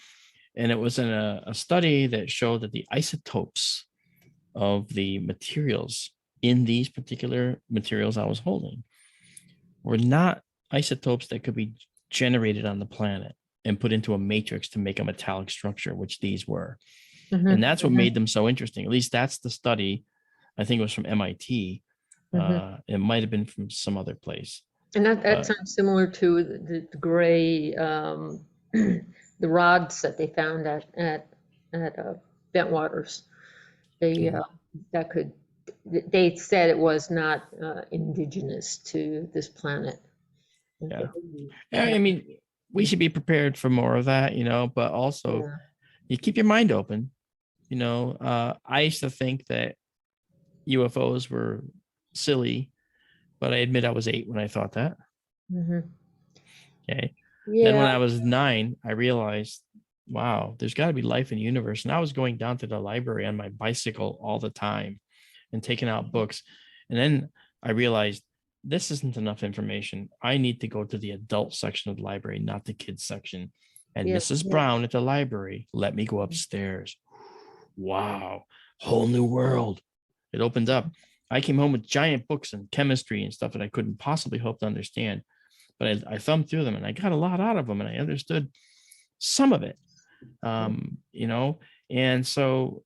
it was in a study that showed that the isotopes of the materials in these particular materials I was holding were not isotopes that could be generated on the planet and put into a matrix to make a metallic structure, which these were. And that's what made them so interesting. At least that's the study. I think it was from MIT. It might have been from some other place. And that sounds similar to the gray, the rods that they found at Bentwaters. They said it was not indigenous to this planet. Yeah, I mean, we should be prepared for more of that, but also you keep your mind open. I used to think that UFOs were silly, but I admit I was 8 when I thought that. Okay. Then when I was 9, I realized, wow, there's got to be life in the universe. And I was going down to the library on my bicycle all the time and taking out books. And then I realized this isn't enough information. I need to go to the adult section of the library, not the kids section. And Mrs. Brown at the library let me go upstairs. Wow, whole new world. It opened up. I came home with giant books and chemistry and stuff that I couldn't possibly hope to understand. But I thumbed through them and I got a lot out of them and I understood some of it, and so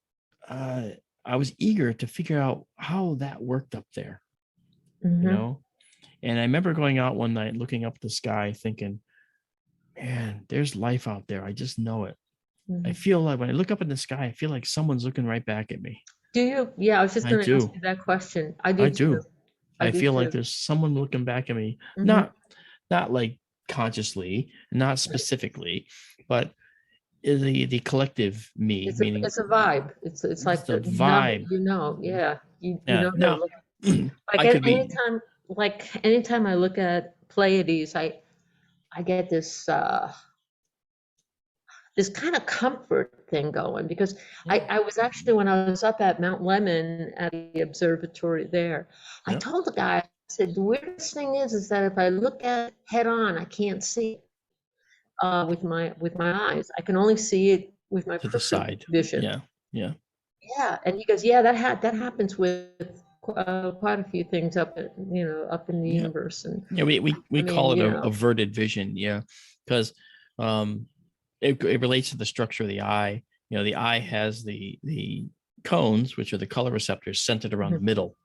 I was eager to figure out how that worked up there, and I remember going out one night, looking up the sky thinking, man, there's life out there. I just know it. I feel like when I look up in the sky, I feel like someone's looking right back at me. Do you? Yeah, I was just going to ask you that question. I do. I feel like there's someone looking back at me, not like consciously, not specifically, but the collective me. It's a vibe. It's like the vibe. Anytime I look at Pleiades, I get this this kind of comfort thing going, because I was actually, when I was up at Mount Lemmon at the observatory there, I told the guy, I said, the weirdest thing is that if I look at it head on, I can't see it with my eyes. I can only see it with my peripheral vision. Yeah. And he goes, that happens with quite a few things up in the universe. And we call it averted vision, because it relates to the structure of the eye. The eye has the cones, which are the color receptors, centered around the middle.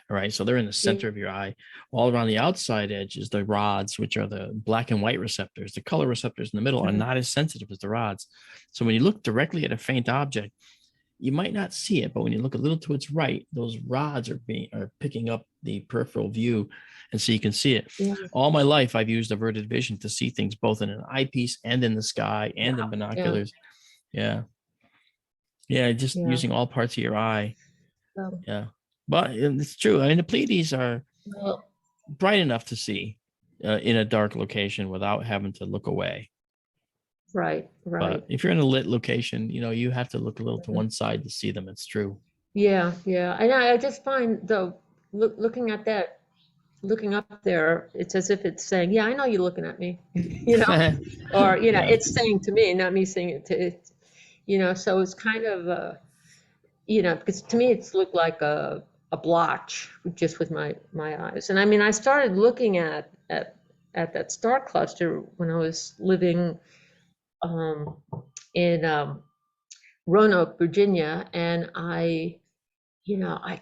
All right, so they're in the center of your eye. All around the outside edge is the rods, which are the black and white receptors. The color receptors in the middle are not as sensitive as the rods. So when you look directly at a faint object, you might not see it, but when you look a little to its right, those rods are picking up the peripheral view, and so you can see it. All my life, I've used averted vision to see things both in an eyepiece and in the sky and in binoculars. Just using all parts of your eye. But it's true. I mean, the Pleiades are bright enough to see in a dark location without having to look away. Right. But if you're in a lit location, you have to look a little to one side to see them. It's true. Yeah. And I just find, though, looking up there, it's as if it's saying, I know you're looking at me, or, it's saying to me, not me saying it to it, so it's kind of, because to me, it's looked like a blotch just with my eyes. And I mean, I started looking at that star cluster when I was living in Roanoke, Virginia, and I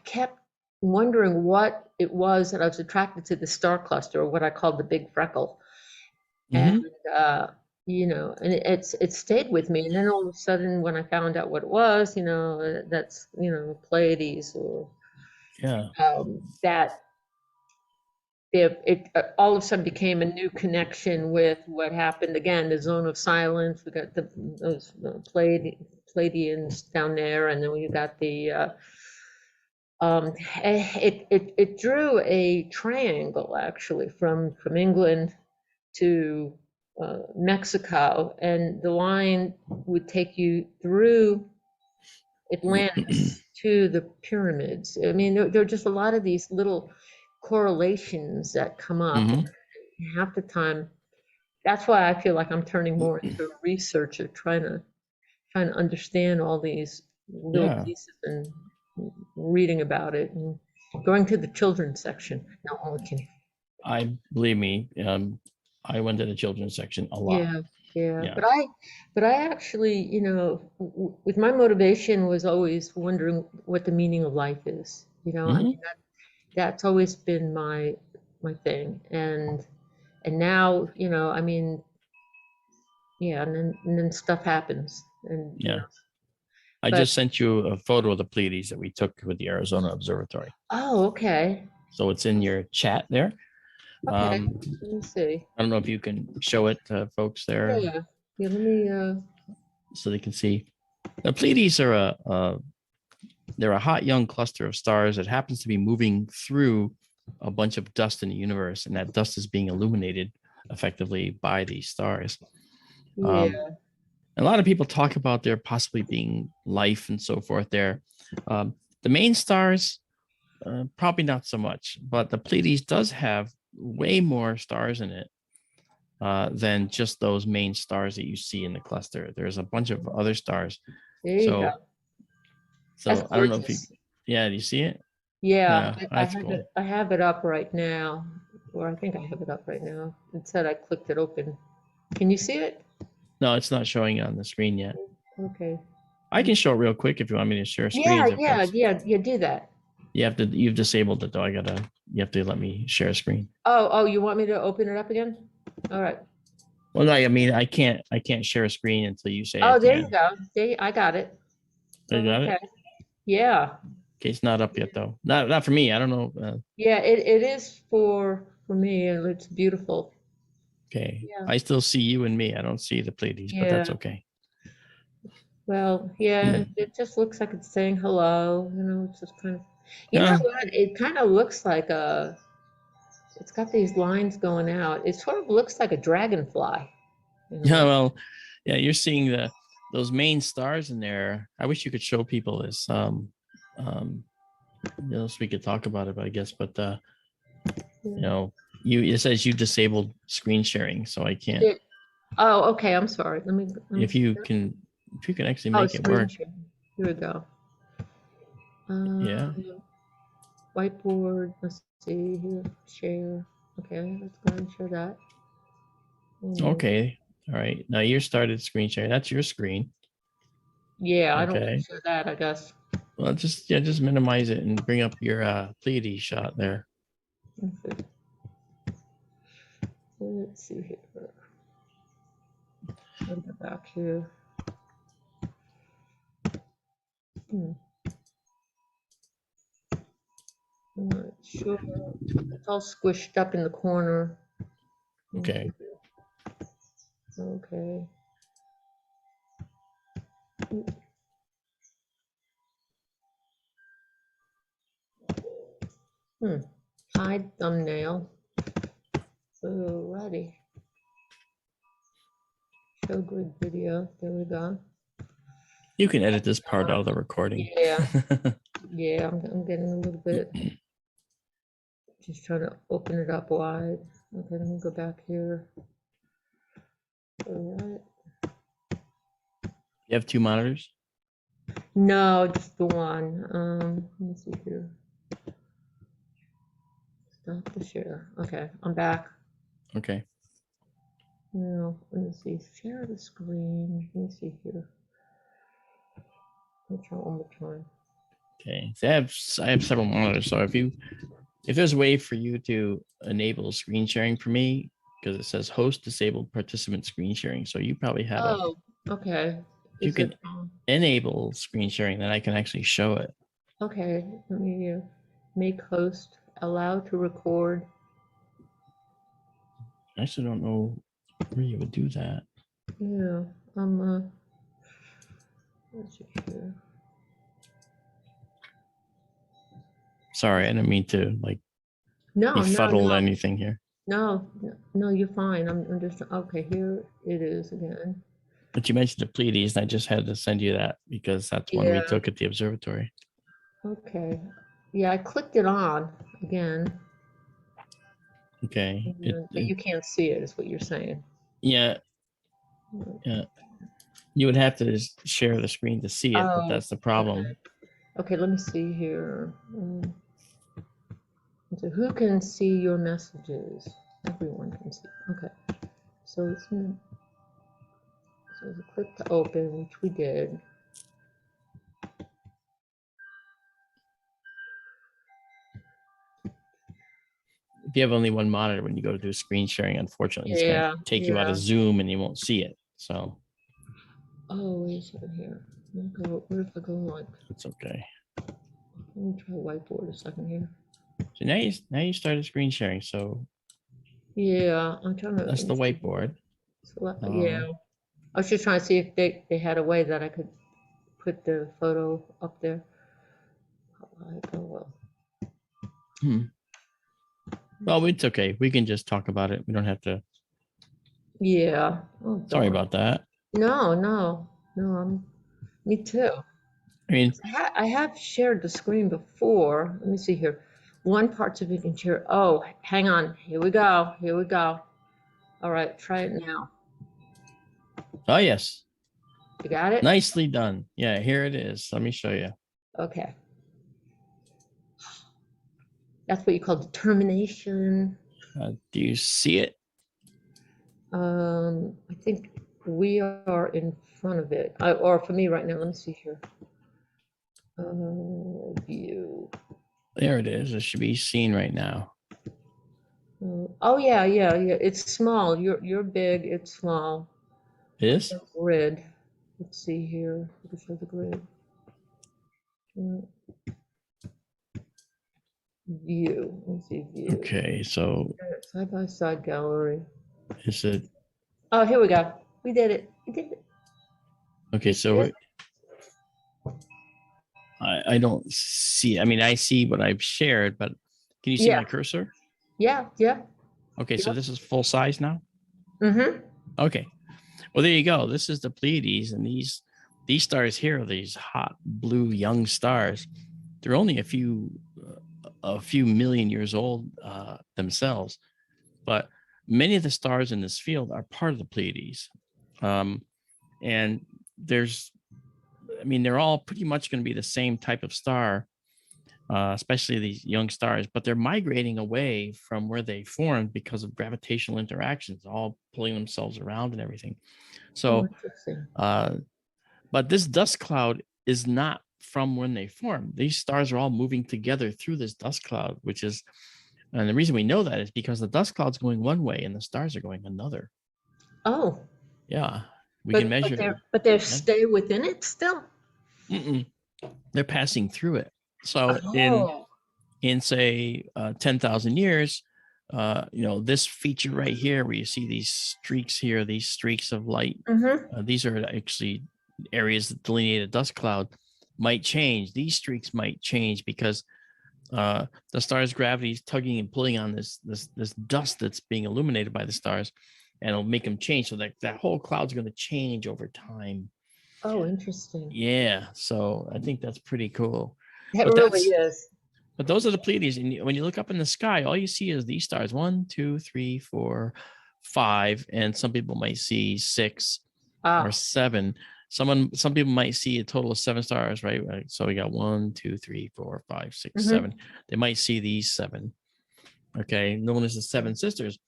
kept wondering what it was that I was attracted to the star cluster, or what I called the big freckle. And and it stayed with me. And then all of a sudden, when I found out what it was, that's Pleiades, or that it all of a sudden became a new connection with what happened again, the zone of silence. We got those Pleiadians down there, and then we got the It drew a triangle actually from England to Mexico, and the line would take you through Atlantis to the pyramids. I mean, there are just a lot of these little correlations that come up. Hmm. Half the time, that's why I feel like I'm turning more into a researcher, trying to understand all these little Yeah, pieces and reading about it and going to the children's section. No, only kidding. I believe me. I went to the children's section a lot. Yeah, yeah. Yeah. But I actually, with my motivation was always wondering what the meaning of life is. I Hmm. mean, that's always been my thing. And now, I mean, yeah, and then stuff happens, and Yeah. I but just sent you a photo of the Pleiades that we took with the Arizona Observatory. oh, okay, So it's in your chat there. okay. Um, Let me see. I don't know if you can show it to folks there Yeah, yeah. Let me. so they can see. The Pleiades are they're a hot young cluster of stars that happens to be moving through a bunch of dust in the universe, and that dust is being illuminated effectively by these stars. Um, Yeah. a lot of people talk about there possibly being life and so forth there. The main stars, probably not so much, but the Pleiades does have way more stars in it than just those main stars that you see in the cluster. There's a bunch of other stars. There you go. So, That's I don't know if you, gorgeous. yeah, do you see it? Yeah, Yeah, I that's have it. cool. I have it up right now, or I think I have it up right now. It said I clicked it open. Can you see it? No, it's not showing on the screen yet. Okay. I can show it real quick if you want me to share Yeah, screens. I've got, yeah, yeah, yeah. Do that. you've disabled it though. You have to let me share a screen. Oh, you want me to open it up again? All right. Well, no, I mean, I can't share a screen until you say I Oh, there you can. go. I got it. You got Okay. it? Yeah. Okay, it's not up yet though. Not for me. I don't know. Yeah, it is for me, and it's beautiful. Okay, Yeah. I still see you and me. I don't see the Pleiades, but Yeah. that's okay. Well, yeah, it just looks like it's saying hello, it's just kind of, you know Yeah, what? It kind of looks like it's got these lines going out. It sort of looks like a dragonfly in a yeah. way. Well, yeah. You're seeing those main stars in there. I wish you could show people this. So we could talk about it, I guess. But you Yeah. know, it says you disabled screen sharing, so I can't. It, oh, okay. I'm sorry. Let me If see you that. can, if you can actually Oh, make it screen work, share. Here we go. Uh, yeah. whiteboard. Let's see here. Share. Okay, let's go ahead and share that. Mm, Okay. All right. Now you started screen sharing. That's your screen. yeah, I don't want to Okay. share that, I guess. Well, just minimize it and bring up your Pleiades shot there. Let's see here. Let me go back here. Hmm. I'm not sure. It's all squished up in the corner. Okay. Okay. Hmm. Hide thumbnail. Alrighty. Show grid video. There we go. You can edit this part out of the recording. Yeah. Yeah, I'm getting a little bit. Just trying to open it up wide. Okay, let me go back here. All right. You have two monitors? No, just the one. Let me see here. Stop the share. Okay, I'm back. Okay. Now, let me see. Share the screen. Let me see here. Let me try one more time. Okay. So I have several monitors. So if there's a way for you to enable screen sharing for me, because it says host disabled participant screen sharing. So you probably have Oh, okay. if you Is can it enable screen sharing, then I can actually show it. okay? Let me make host allow to record. I actually don't know where you would do that. Yeah, let's see here. Sorry, I didn't mean to like No, no, befuddle no, anything here. no, no, you're fine. I'm just, okay, here it is again. But you mentioned the Pleiades, and I just had to send you that because that's one we Yeah, took at the observatory. okay. Yeah, I clicked it on again, Okay. but you can't see it, is what you're saying. Yeah, yeah. You would have to just share the screen to see it, but Oh, that's the problem. okay. Okay, let me see here. So who can see your messages? Everyone can see. Okay. So it's so click to open, which we did. If you have only one monitor when you go to do screen sharing, unfortunately, it's going to take you out of Zoom and you won't see it. So. Oh, wait a second here. Where if I go like? It's okay. Let me try whiteboard a second here. So now you started screen sharing. So yeah, I'm trying to. That's the whiteboard. Yeah, I was just trying to see if they had a way that I could put the photo up there. Well, it's okay. We can just talk about it. We don't have to. Yeah. Sorry about that. No. Me too. I mean, I have shared the screen before. Let me see here. One part of it can share. Oh, hang on. Here we go. All right, try it now. Oh, yes. You got it? Nicely done. Yeah, here it is. Let me show you. Okay. That's what you call determination. Do you see it? I think we are in front of it. Or for me right now, let me see here. View. There it is. It should be seen right now. Oh yeah. It's small. You're big. It's small. It is? Grid. Let's see here. Let's show the grid. View. Let's see view. Okay, so Side by side gallery. is it? Oh, here we go. We did it. Okay, so I don't see. I mean, I see what I've shared, but can you see my cursor? Yeah. Okay, so this is full size now? Mm-hmm. Okay. Well, there you go. This is the Pleiades, and these stars here are these hot blue young stars. They're only a few million years old themselves, but many of the stars in this field are part of the Pleiades. And they're all pretty much going to be the same type of star, especially these young stars, but they're migrating away from where they formed because of gravitational interactions, all pulling themselves around and everything. So, but this dust cloud is not from when they formed. These stars are all moving together through this dust cloud, and the reason we know that is because the dust cloud's going one way and the stars are going another. Oh. Yeah, we can measure. But they stay within it still? They're passing through it. So in say 10,000 years, this feature right here where you see these streaks here, these streaks of light, these are actually areas that delineate a dust cloud, might change. These streaks might change because the star's gravity is tugging and pulling on this dust that's being illuminated by the stars, and it'll make them change. So that whole cloud's going to change over time. Oh, interesting. Yeah, so I think that's pretty cool. It really is. But those are the Pleiades, and when you look up in the sky, all you see is these stars: 1, 2, 3, 4, 5, and some people might see 6 or 7. Some people might see a total of 7 stars, right? So we got 1, 2, 3, 4, 5, 6, 7. They might see these 7, okay, known as the 7 sisters.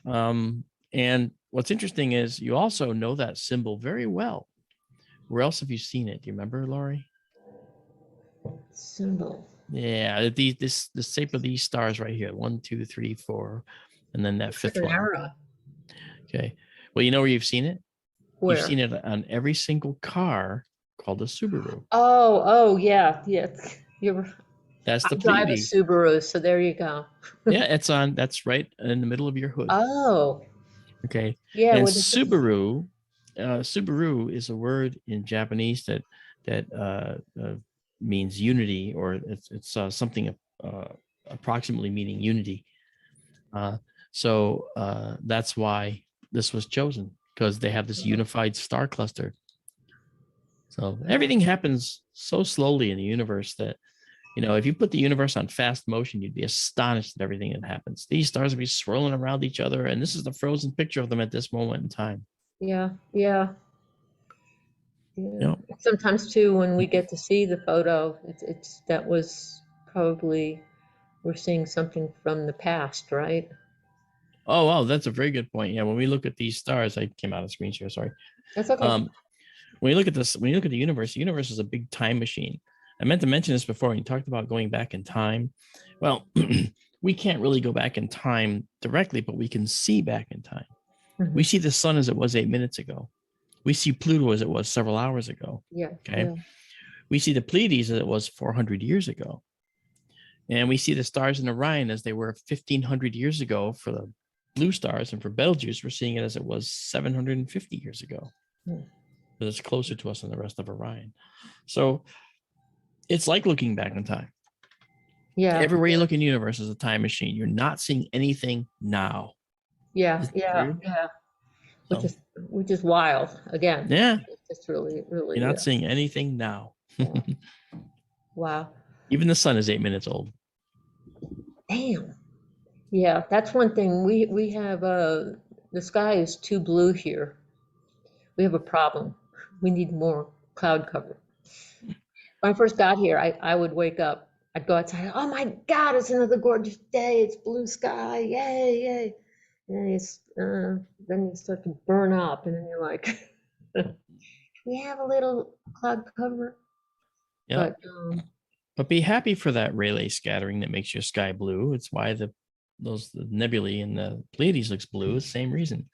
And what's interesting is you also know that symbol very well. Where else have you seen it? Do you remember, Lori? Symbol. Yeah, the shape of these stars right here: 1, 2, 3, 4, and then that 5th one. Arrow. Okay. Well, you know where you've seen it? Where? You've seen it on every single car called a Subaru. Oh, yeah. That's the Pleiades. I drive a Subaru, so there you go. Yeah, that's right in the middle of your hood. Oh. Okay. Yeah. And Subaru is a word in Japanese that means unity, or it's something approximately meaning unity. So that's why this was chosen, because they have this unified star cluster. So everything happens so slowly in the universe that, if you put the universe on fast motion, you'd be astonished at everything that happens. These stars would be swirling around each other, and this is the frozen picture of them at this moment in time. Yeah, yeah. Yeah. Yep. Sometimes too, when we get to see the photo, that was probably we're seeing something from the past, right? Oh, wow, that's a very good point. Yeah, when we look at these stars, I came out of screen share, sorry. That's okay. When you look at this, when you look at the universe is a big time machine. I meant to mention this before when you talked about going back in time. Well, we can't really go back in time directly, but we can see back in time. We see the sun as it was 8 minutes ago. We see Pluto as it was several hours ago. Yeah. Okay. Yeah. We see the Pleiades as it was 400 years ago. And we see the stars in Orion as they were 1,500 years ago for the blue stars. And for Betelgeuse, we're seeing it as it was 750 years ago. But it's closer to us than the rest of Orion. So it's like looking back in time. Yeah. Everywhere you look in the universe is a time machine. You're not seeing anything now. Yeah. Yeah. Yeah. Which is wild. Again. Yeah. It's just really, really. You're not seeing anything now. Yeah. Wow. Even the sun is 8 minutes old. Damn. Yeah, that's one thing. We have the sky is too blue here. We have a problem. We need more cloud cover. When I first got here, I would wake up, I'd go outside, oh my God, it's another gorgeous day, it's blue sky, yay, yay. And then you start to burn up, and then you're like, we have a little cloud cover. Yeah. But be happy for that Rayleigh scattering that makes your sky blue. It's why the nebulae in the Pleiades looks blue. It's the same reason,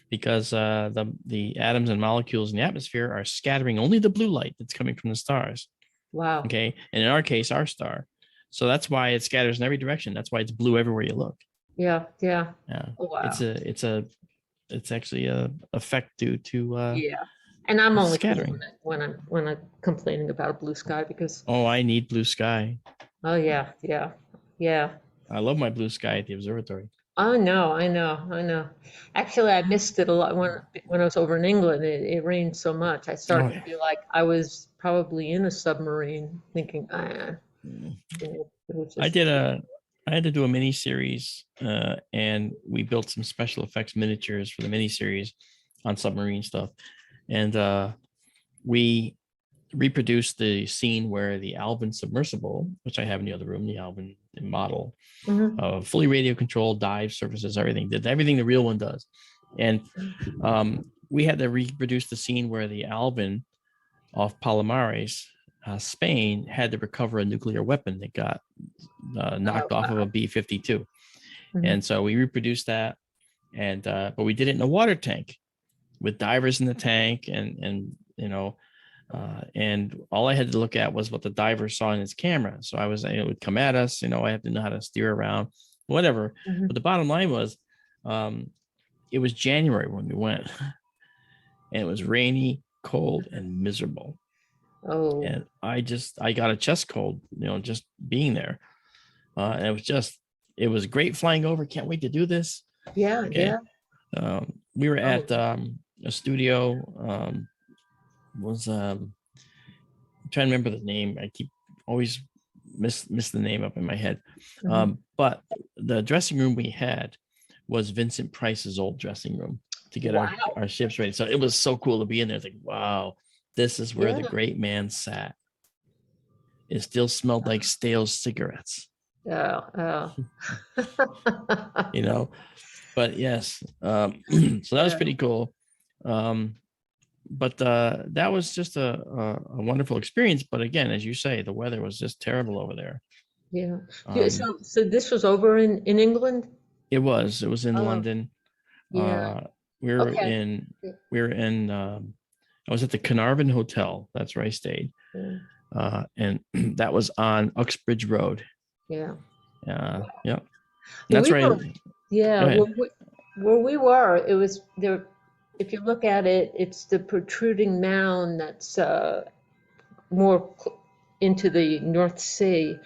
because the atoms and molecules in the atmosphere are scattering only the blue light that's coming from the stars. Wow. Okay. And in our case, our star. So that's why it scatters in every direction. That's why it's blue everywhere you look. Yeah. Yeah. Yeah. Oh, wow. It's actually a effect due to yeah. And I'm only scattering when I'm complaining about a blue sky because I need blue sky. Oh yeah. I love my blue sky at the observatory. Oh no, I know. Actually, I missed it a lot when I was over in England. It rained so much. I started to feel like I was probably in a submarine, thinking, I had to do a mini series, and we built some special effects miniatures for the mini series on submarine stuff, and we reproduced the scene where the Alvin submersible, which I have in the other room, the Alvin model, fully radio controlled, dive surfaces, did everything the real one does. And we had to reproduce the scene where the Alvin off Palomares, Spain, had to recover a nuclear weapon that got knocked off of a B-52. And so we reproduced that, but we did it in a water tank with divers in the tank, and all I had to look at was what the diver saw in his camera. So it would come at us, I have to know how to steer around, whatever. But the bottom line was, it was January when we went, and it was rainy, cold, and miserable. Oh. And I got a chest cold, just being there. And it was great flying over. Can't wait to do this. Yeah. Okay. Yeah. We were at a studio, I'm trying to remember the name. I keep always miss the name up in my head. But the dressing room we had was Vincent Price's old dressing room to get our ships ready. So it was so cool to be in there. It's like, wow, this is where the great man sat. It still smelled like stale cigarettes. Yeah. But yes. So that was pretty cool. But that was just a wonderful experience. But again, as you say, the weather was just terrible over there. Yeah. So this was over in England? It was in London. Yeah. We were in I was at the Carnarvon Hotel. That's where I stayed. And that was on Uxbridge Road. Yeah. Yeah. That's right. Yeah. Where we were, it was there. If you look at it, it's the protruding mound that's more into the North Sea.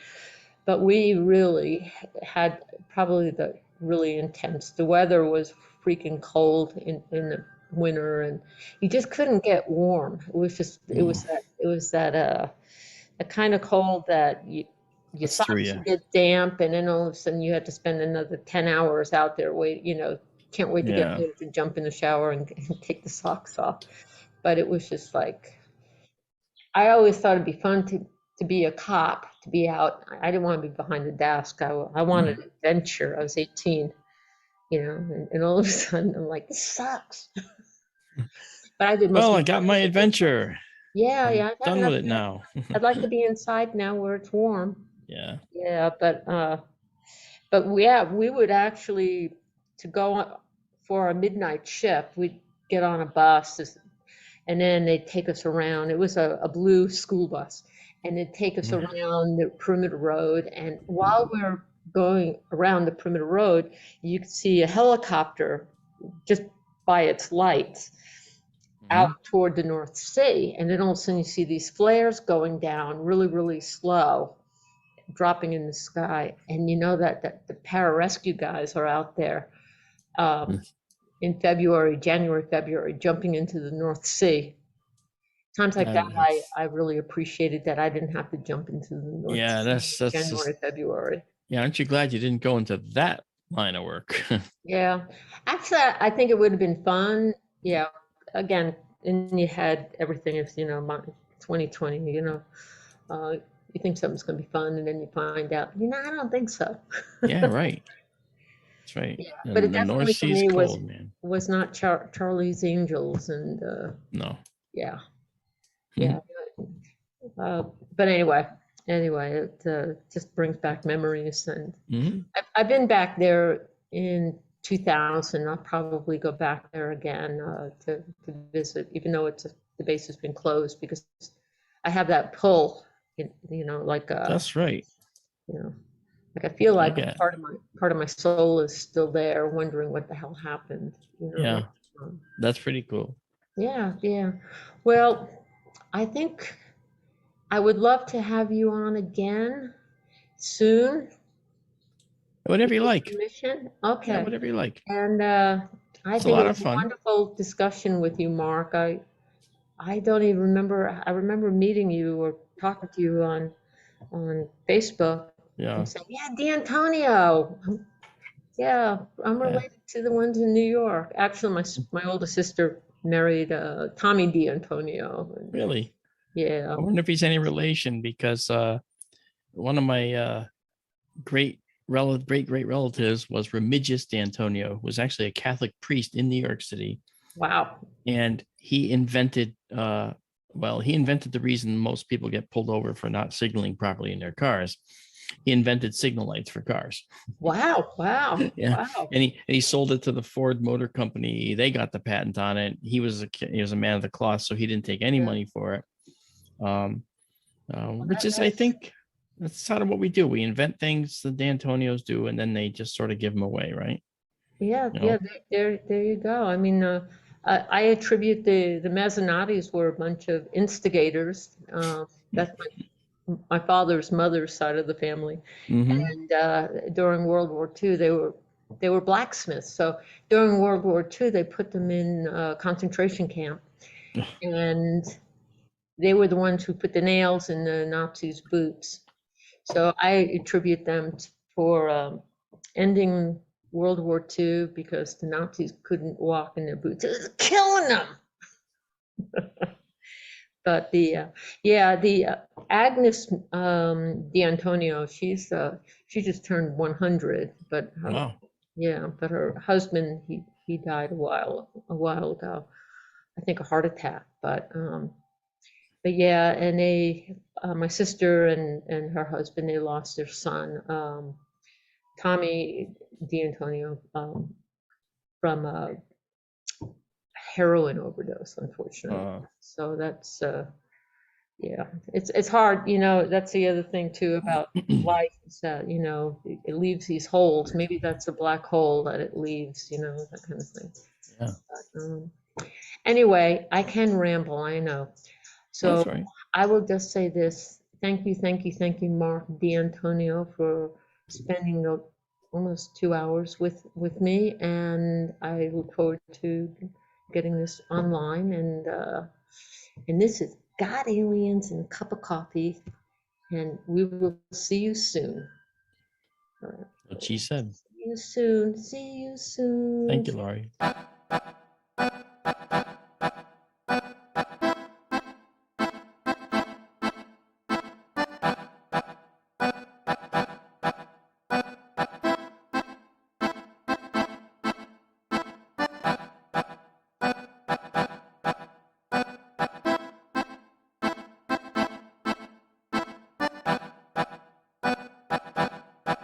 But we really had probably the really intense. The weather was freaking cold in the winter, and you just couldn't get warm. It was just it was that a kind of cold that your That's through socks you. would get damp, and then all of a sudden you had to spend another 10 hours out there can't wait to get Yeah. there to jump in the shower and take the socks off. But it was just like, I always thought it'd be fun to be a cop, to be out. I didn't want to be behind the desk. I wanted adventure. I was 18, and all of a sudden I'm like, this sucks. But I did most Well, of I the got fun. my adventure. Yeah, I'm yeah. done with it now. I'd like to be inside now where it's warm. Yeah. Yeah, but we would actually, to go for a midnight shift, we'd get on a bus, and then they'd take us around. It was a blue school bus, and they'd take us around the perimeter road. And while we were going around the perimeter road, you could see a helicopter just by its lights out toward the North Sea. And then all of a sudden you see these flares going down really, really slow, dropping in the sky. And you know that the pararescue guys are out there in January, February, jumping into the North Sea. Times like that, I really appreciated that I didn't have to jump into the North Sea that's January, just, February. yeah. Aren't you glad you didn't go into that line of work? Yeah. Actually, I think it would have been fun. Yeah. Again, in your head, everything is, 2020, you think something's going to be fun, and then you find out, I don't think so. Yeah, right. That's right. Yeah. But it And the North definitely for Sea's me cold, man. was not Charlie's Angels, and No. yeah, yeah. But anyway, it just brings back memories, and I've been back there in 2000. I'll probably go back there again to visit, even though the base has been closed, because I have that pull, like That's right. like I feel like Okay. part of my soul is still there, wondering what the hell happened. Yeah, that's pretty cool. Yeah, yeah. Well, I think I would love to have you on again soon. Whatever you like. Permission? Yeah, Okay. whatever you like. And I It's a think it lot was of a fun. wonderful discussion with you, Mark. I don't even remember. I remember meeting you or talking to you on Facebook Yeah. and saying, "Yeah, D'Antonio. Yeah, I'm related to the ones in New York." Actually, my older sister married Tommy D'Antonio. Really? Yeah. I wonder if he's any relation, because one of my great relatives was Remigius D'Antonio, was actually a Catholic priest in New York City. Wow. And he invented the reason most people get pulled over for not signaling properly in their cars. He invented signal lights for cars. Wow. Yeah. Wow. And he sold it to the Ford Motor Company. They got the patent on it. He was a man of the cloth, so he didn't take any money for it. Which is, I think, that's sort of what we do. We invent things, the D'Antonios do, and then they just sort of give them away, right? Yeah, yeah, there you go. I mean, I attribute the Mazzinattis were a bunch of instigators. That's my father's mother's side of the family. And during World War II, they were blacksmiths. So during World War II, they put them in concentration camp, and they were the ones who put the nails in the Nazis' boots. So I attribute them for ending World War II, because the Nazis couldn't walk in their boots. It was killing them. But the Agnes D'Antonio, she just turned 100, but but her husband, he died a while ago. I think a heart attack, but yeah, and my sister and her husband, they lost their son, Tommy D'Antonio, from a heroin overdose, unfortunately. So that's it's hard, that's the other thing too about life, is that, it leaves these holes. Maybe that's a black hole that it leaves, that kind of thing. Yeah. Anyway, I can ramble, I know. So That's right. I will just say this: Thank you, Marc D'Antonio, for spending almost 2 hours with me, and I look forward to getting this online. And this is God, Aliens, and a Cup of Coffee, and we will see you soon. All right. What she said. See you soon. See you soon. Thank you, Lori.